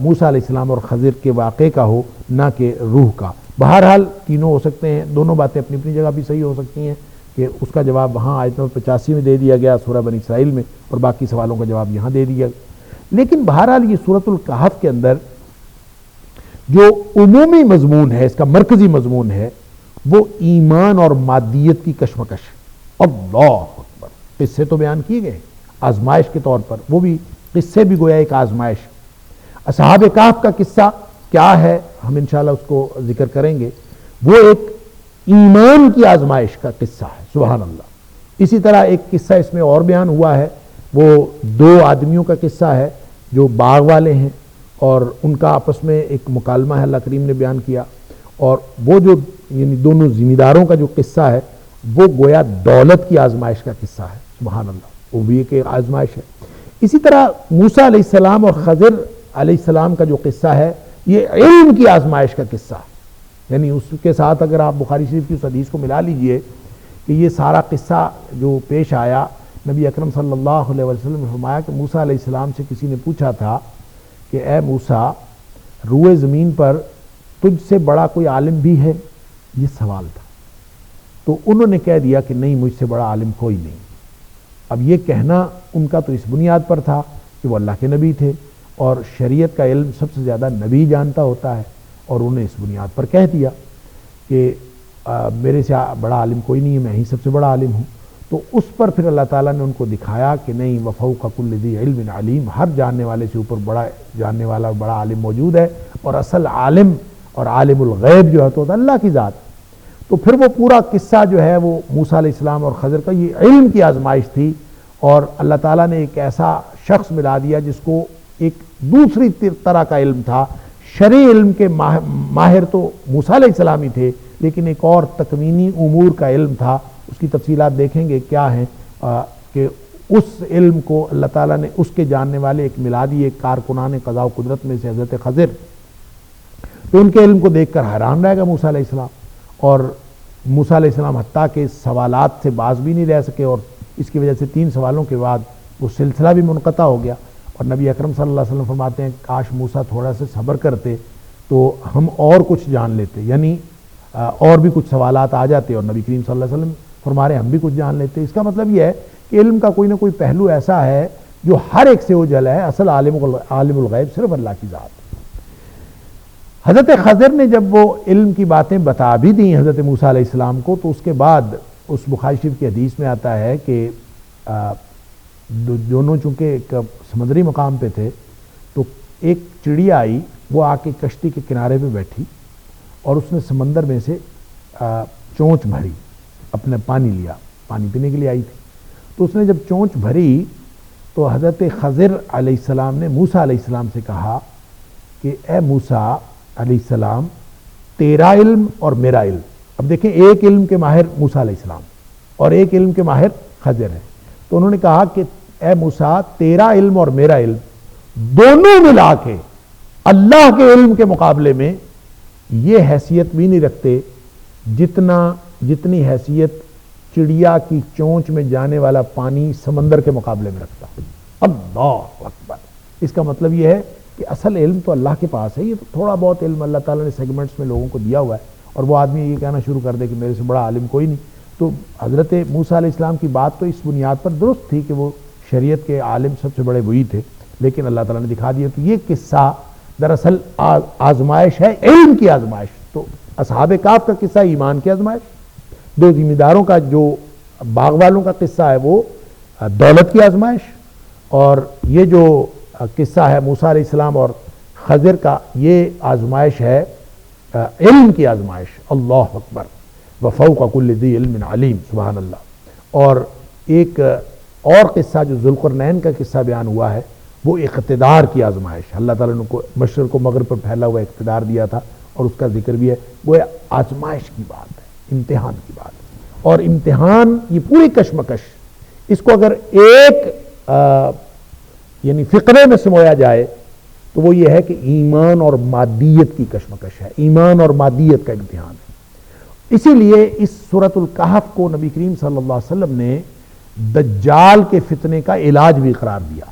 موسیٰ علیہ السلام اور خضر کے واقعے کا ہو، نہ کہ روح کا۔ بہرحال تینوں ہو سکتے ہیں، دونوں باتیں اپنی اپنی جگہ بھی صحیح ہو سکتی ہیں کہ اس کا جواب وہاں آیت نمبر 85 میں دے دیا گیا سورہ بنی اسرائیل میں، اور باقی سوالوں کا جواب یہاں دے دیا گیا۔ لیکن بہرحال یہ سورۃ الکہف کے اندر جو عمومی مضمون ہے، اس کا مرکزی مضمون ہے، وہ ایمان اور مادیت کی کشمکش ہے۔ اللہ اکبر، قصے تو بیان کیے گئے آزمائش کے طور پر، وہ بھی قصے بھی گویا ایک آزمائش۔ اصحاب کہف کا قصہ کیا ہے ہم انشاءاللہ اس کو ذکر کریں گے، وہ ایک ایمان کی آزمائش کا قصہ ہے، سبحان اللہ۔ اسی طرح ایک قصہ اس میں اور بیان ہوا ہے، وہ 2 آدمیوں کا قصہ ہے جو باغ والے ہیں، اور ان کا آپس میں ایک مکالمہ ہے، اللہ کریم نے بیان کیا، اور وہ جو یعنی دونوں ذمہ داروں کا جو قصہ ہے وہ گویا دولت کی آزمائش کا قصہ ہے، سبحان اللہ، وہ بھی ایک آزمائش ہے۔ اسی طرح موسیٰ علیہ السلام اور خضر علیہ السلام کا جو قصہ ہے یہ علم کی آزمائش کا قصہ ہے، یعنی اس کے ساتھ اگر آپ بخاری شریف کی اس حدیث کو ملا لیجئے کہ یہ سارا قصہ جو پیش آیا، نبی اکرم صلی اللہ علیہ وسلم نے فرمایا کہ موسیٰ علیہ السلام سے کسی نے پوچھا تھا کہ اے موسیٰ، روئے زمین پر تجھ سے بڑا کوئی عالم بھی ہے؟ یہ سوال تھا، تو انہوں نے کہہ دیا کہ نہیں، مجھ سے بڑا عالم کوئی نہیں۔ اب یہ کہنا ان کا تو اس بنیاد پر تھا کہ وہ اللہ کے نبی تھے، اور شریعت کا علم سب سے زیادہ نبی جانتا ہوتا ہے، اور انہیں اس بنیاد پر کہہ دیا کہ میرے سے بڑا عالم کوئی نہیں ہے، میں ہی سب سے بڑا عالم ہوں۔ تو اس پر پھر اللہ تعالیٰ نے ان کو دکھایا کہ نہیں، وفوق کل ذی علم علیم، ہر جاننے والے سے اوپر بڑا جاننے والا بڑا عالم موجود ہے، اور اصل عالم اور عالم الغیب جو ہے تو اللہ کی ذات۔ تو پھر وہ پورا قصہ جو ہے وہ موسیٰ علیہ السلام اور خضر کا یہ علم کی آزمائش تھی، اور اللہ تعالیٰ نے ایک ایسا شخص ملا دیا جس کو ایک دوسری طرح کا علم تھا۔ شرعی علم کے ماہر تو موسیٰ علیہ السلام ہی تھے، لیکن ایک اور تکوینی امور کا علم تھا، اس کی تفصیلات دیکھیں گے کیا ہیں، کہ اس علم کو اللہ تعالیٰ نے اس کے جاننے والے ایک ملادی، ایک کارکنان قضاء و قدرت میں سے حضرت خضر، تو ان کے علم کو دیکھ کر حیران رہ گا موسیٰ علیہ السلام، اور موسیٰ علیہ السلام حتیٰ کہ سوالات سے باز بھی نہیں رہ سکے، اور اس کی وجہ سے 3 سوالوں کے بعد وہ سلسلہ بھی منقطع ہو گیا، اور نبی اکرم صلی اللہ علیہ وسلم فرماتے ہیں کاش موسیٰ تھوڑا سا صبر کرتے تو ہم اور کچھ جان لیتے، یعنی اور بھی کچھ سوالات آ جاتے، اور نبی کریم صلی اللہ علیہ وسلم فرما رہے ہم بھی کچھ جان لیتے۔ اس کا مطلب یہ ہے کہ علم کا کوئی نہ کوئی پہلو ایسا ہے جو ہر ایک سے اوجھل ہے، اصل عالم الغیب صرف اللہ کی ذات۔ حضرت خضر نے جب وہ علم کی باتیں بتا بھی دیں حضرت موسیٰ علیہ السلام کو، تو اس کے بعد اس بخاری شریف کی حدیث میں آتا ہے کہ دونوں چونکہ ایک سمندری مقام پہ تھے، تو ایک چڑیا آئی، وہ آ کے کشتی کے کنارے پہ بیٹھی، اور اس نے سمندر میں سے چونچ بھری، اپنے پانی لیا، پانی پینے کے لیے آئی تھی، تو اس نے جب چونچ بھری تو حضرت خضر علیہ السلام نے موسیٰ علیہ السلام سے کہا کہ اے موسیٰ، علیہ السلام تیرا علم اور میرا علم. اب دیکھیں ایک علم کے ماہر موسیٰ علیہ السلام اور ایک علم کے ماہر خضر ہیں. تو انہوں نے کہا کہ اے موسیٰ تیرا علم اور میرا علم دونوں ملا کے اللہ کے علم کے مقابلے میں یہ حیثیت بھی نہیں رکھتے جتنی حیثیت چڑیا کی چونچ میں جانے والا پانی سمندر کے مقابلے میں رکھتا. اللہ اکبر. اس کا مطلب یہ ہے کہ اصل علم تو اللہ کے پاس ہے. یہ تو تھوڑا بہت علم اللہ تعالیٰ نے سیگمنٹس میں لوگوں کو دیا ہوا ہے اور وہ آدمی یہ کہنا شروع کر دے کہ میرے سے بڑا عالم کوئی نہیں. تو حضرت موسیٰ علیہ السلام کی بات تو اس بنیاد پر درست تھی کہ وہ شریعت کے عالم سب سے بڑے وہی تھے, لیکن اللہ تعالیٰ نے دکھا دیا. تو یہ قصہ دراصل آزمائش ہے, علم کی آزمائش. تو اصحاب کہف کا قصہ ایمان کی آزمائش, دو ذمہ داروں کا جو باغ والوں کا قصہ ہے وہ دولت کی آزمائش, اور یہ جو قصہ ہے موسیٰ علیہ السلام اور خضر کا یہ آزمائش ہے علم کی آزمائش. اللہ اکبر. وفوق کل ذی علم علیم. سبحان اللہ. اور ایک اور قصہ جو ذوالقرنین کا قصہ بیان ہوا ہے وہ اقتدار کی آزمائش. اللہ تعالیٰ نے کو مشرق و مغرب پر پھیلا ہوا اقتدار دیا تھا اور اس کا ذکر بھی ہے. وہ آزمائش کی بات ہے, امتحان کی بات ہے. اور امتحان یہ پوری کشمکش اس کو اگر ایک یعنی فقرے میں سمویا جائے تو وہ یہ ہے کہ ایمان اور مادیت کی کشمکش ہے, ایمان اور مادیت کا امتحان ہے. اسی لیے اس سورۃ الکہف کو نبی کریم صلی اللہ علیہ وسلم نے دجال کے فتنے کا علاج بھی قرار دیا.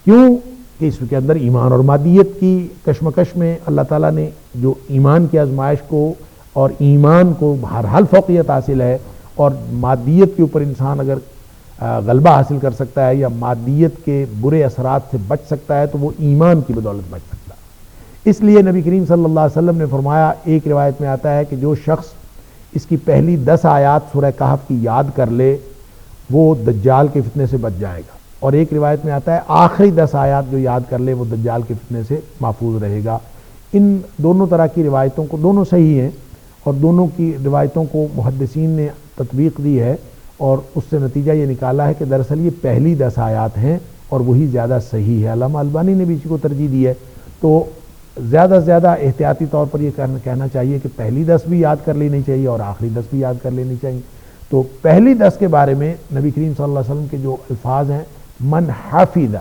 کیوں کہ اس کے اندر ایمان اور مادیت کی کشمکش میں اللہ تعالیٰ نے جو ایمان کی آزمائش کو اور ایمان کو ہر حال فوقیت حاصل ہے, اور مادیت کے اوپر انسان اگر غلبہ حاصل کر سکتا ہے یا مادیت کے برے اثرات سے بچ سکتا ہے تو وہ ایمان کی بدولت بچ سکتا ہے. اس لیے نبی کریم صلی اللہ علیہ وسلم نے فرمایا, ایک روایت میں آتا ہے کہ جو شخص اس کی پہلی 10 آیات سورہ کہف کی یاد کر لے وہ دجال کے فتنے سے بچ جائے گا, اور ایک روایت میں آتا ہے آخری 10 آیات جو یاد کر لے وہ دجال کے فتنے سے محفوظ رہے گا. ان دونوں طرح کی روایتوں کو, دونوں صحیح ہیں, اور دونوں کی روایتوں کو محدثین نے تطبیق دی ہے, اور اس سے نتیجہ یہ نکالا ہے کہ دراصل یہ پہلی 10 آیات ہیں اور وہی زیادہ صحیح ہے. علامہ البانی نے بھی اسی کو ترجیح دی ہے. تو زیادہ سے زیادہ احتیاطی طور پر یہ کہنا چاہیے کہ پہلی 10 بھی یاد کر لینی چاہیے اور آخری 10 بھی یاد کر لینی چاہیے. تو پہلی 10 کے بارے میں نبی کریم صلی اللہ علیہ وسلم کے جو الفاظ ہیں, من حافظ,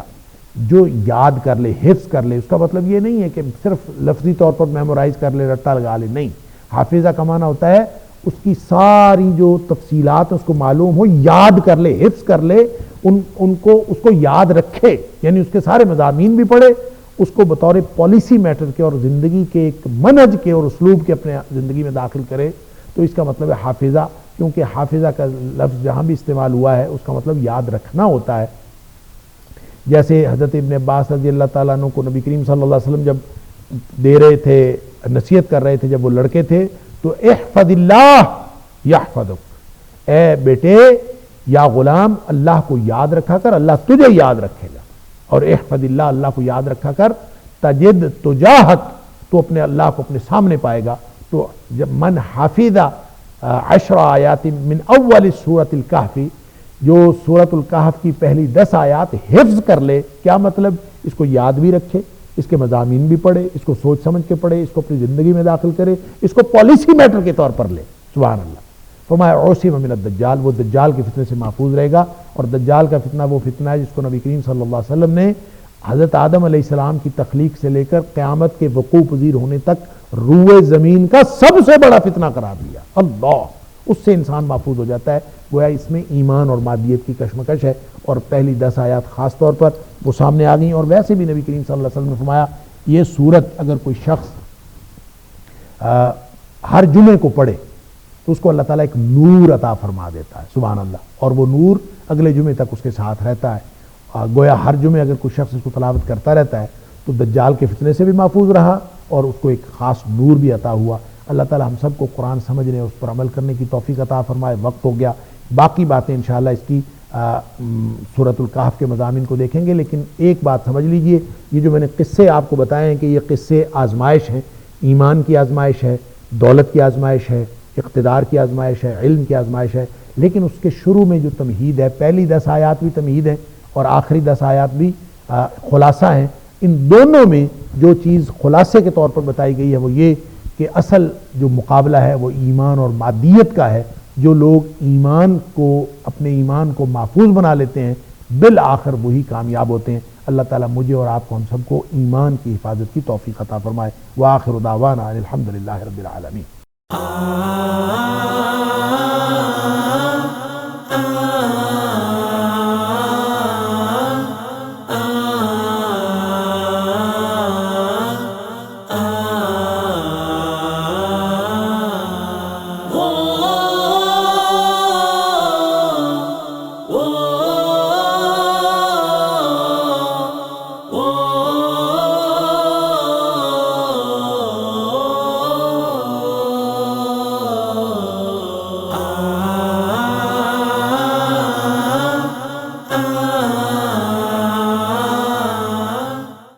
جو یاد کر لے, حفظ کر لے. اس کا مطلب یہ نہیں ہے کہ صرف لفظی طور پر میمورائز کر لے, رٹا لگا لے, نہیں. حافظہ کا معنی ہوتا ہے اس کی ساری جو تفصیلات اس کو معلوم ہو, یاد کر لے, حفظ کر لے, اس کو یاد رکھے, یعنی اس کے سارے مضامین بھی پڑھے, اس کو بطور پالیسی میٹر کے اور زندگی کے ایک منہج کے اور اسلوب کے اپنے زندگی میں داخل کرے. تو اس کا مطلب ہے حافظہ, کیونکہ حافظہ کا لفظ جہاں بھی استعمال ہوا ہے اس کا مطلب یاد رکھنا ہوتا ہے. جیسے حضرت ابن عباس رضی اللہ تعالیٰ عنہ کو نبی کریم صلی اللہ علیہ وسلم جب دے رہے تھے, نصیحت کر رہے تھے جب وہ لڑکے تھے, تو احفظ اللہ یحفظک, اے بیٹے یا غلام اللہ کو یاد رکھا کر, اللہ تجھے یاد رکھے گا. اور احفظ اللہ, اللہ کو یاد رکھا کر, تجد تجاہت, تو اپنے اللہ کو اپنے سامنے پائے گا. تو جب من حافظ 10 آیات من اول سورۃ الکہف, جو سورۃ الکہف کی پہلی 10 آیات حفظ کر لے, کیا مطلب, اس کو یاد بھی رکھے, اس کے مضامین بھی پڑھے, اس کو سوچ سمجھ کے پڑھے, اس کو اپنی زندگی میں داخل کرے, اس کو پالیسی میٹر کے طور پر لے. سبحان اللہ. فرمایا عصم من الدجال, وہ دجال کے فتنے سے محفوظ رہے گا. اور دجال کا فتنہ وہ فتنہ ہے جس کو نبی کریم صلی اللہ علیہ وسلم نے حضرت آدم علیہ السلام کی تخلیق سے لے کر قیامت کے وقوع پذیر ہونے تک روئے زمین کا سب سے بڑا فتنہ قرار دیا. اللہ, اس سے انسان محفوظ ہو جاتا ہے. گویا اس میں ایمان اور مادیت کی کشمکش ہے, اور پہلی 10 آیات خاص طور پر وہ سامنے آ گئیں. اور ویسے بھی نبی کریم صلی اللہ علیہ وسلم نے فرمایا یہ سورت اگر کوئی شخص ہر جمعے کو پڑھے تو اس کو اللہ تعالیٰ ایک نور عطا فرما دیتا ہے. سبحان اللہ. اور وہ نور اگلے جمعے تک اس کے ساتھ رہتا ہے. گویا ہر جمعے اگر کوئی شخص اس کو تلاوت کرتا رہتا ہے تو دجال کے فتنے سے بھی محفوظ رہا اور اس کو ایک خاص نور بھی عطا ہوا. اللہ تعالیٰ ہم سب کو قرآن سمجھنے, اس پر عمل کرنے کی توفیق عطا فرمائے. وقت ہو گیا, باقی باتیں انشاءاللہ اس کی سورۃ الکہف کے مضامین کو دیکھیں گے. لیکن ایک بات سمجھ لیجئے, یہ جو میں نے قصے آپ کو بتائے ہیں کہ یہ قصے آزمائش ہیں, ایمان کی آزمائش ہے, دولت کی آزمائش ہے, اقتدار کی آزمائش ہے, علم کی آزمائش ہے. لیکن اس کے شروع میں جو تمہید ہے, پہلی 10 آیات بھی تمہید ہے اور آخری 10 آیات بھی خلاصہ ہیں. ان دونوں میں جو چیز خلاصے کے طور پر بتائی گئی ہے وہ یہ کہ اصل جو مقابلہ ہے وہ ایمان اور مادیت کا ہے. جو لوگ ایمان کو اپنے ایمان کو محفوظ بنا لیتے ہیں بالآخر وہی کامیاب ہوتے ہیں. اللہ تعالیٰ مجھے اور آپ کو ہم سب کو ایمان کی حفاظت کی توفیق عطا فرمائے. وآخر دعوانا الحمدللہ رب العالمین.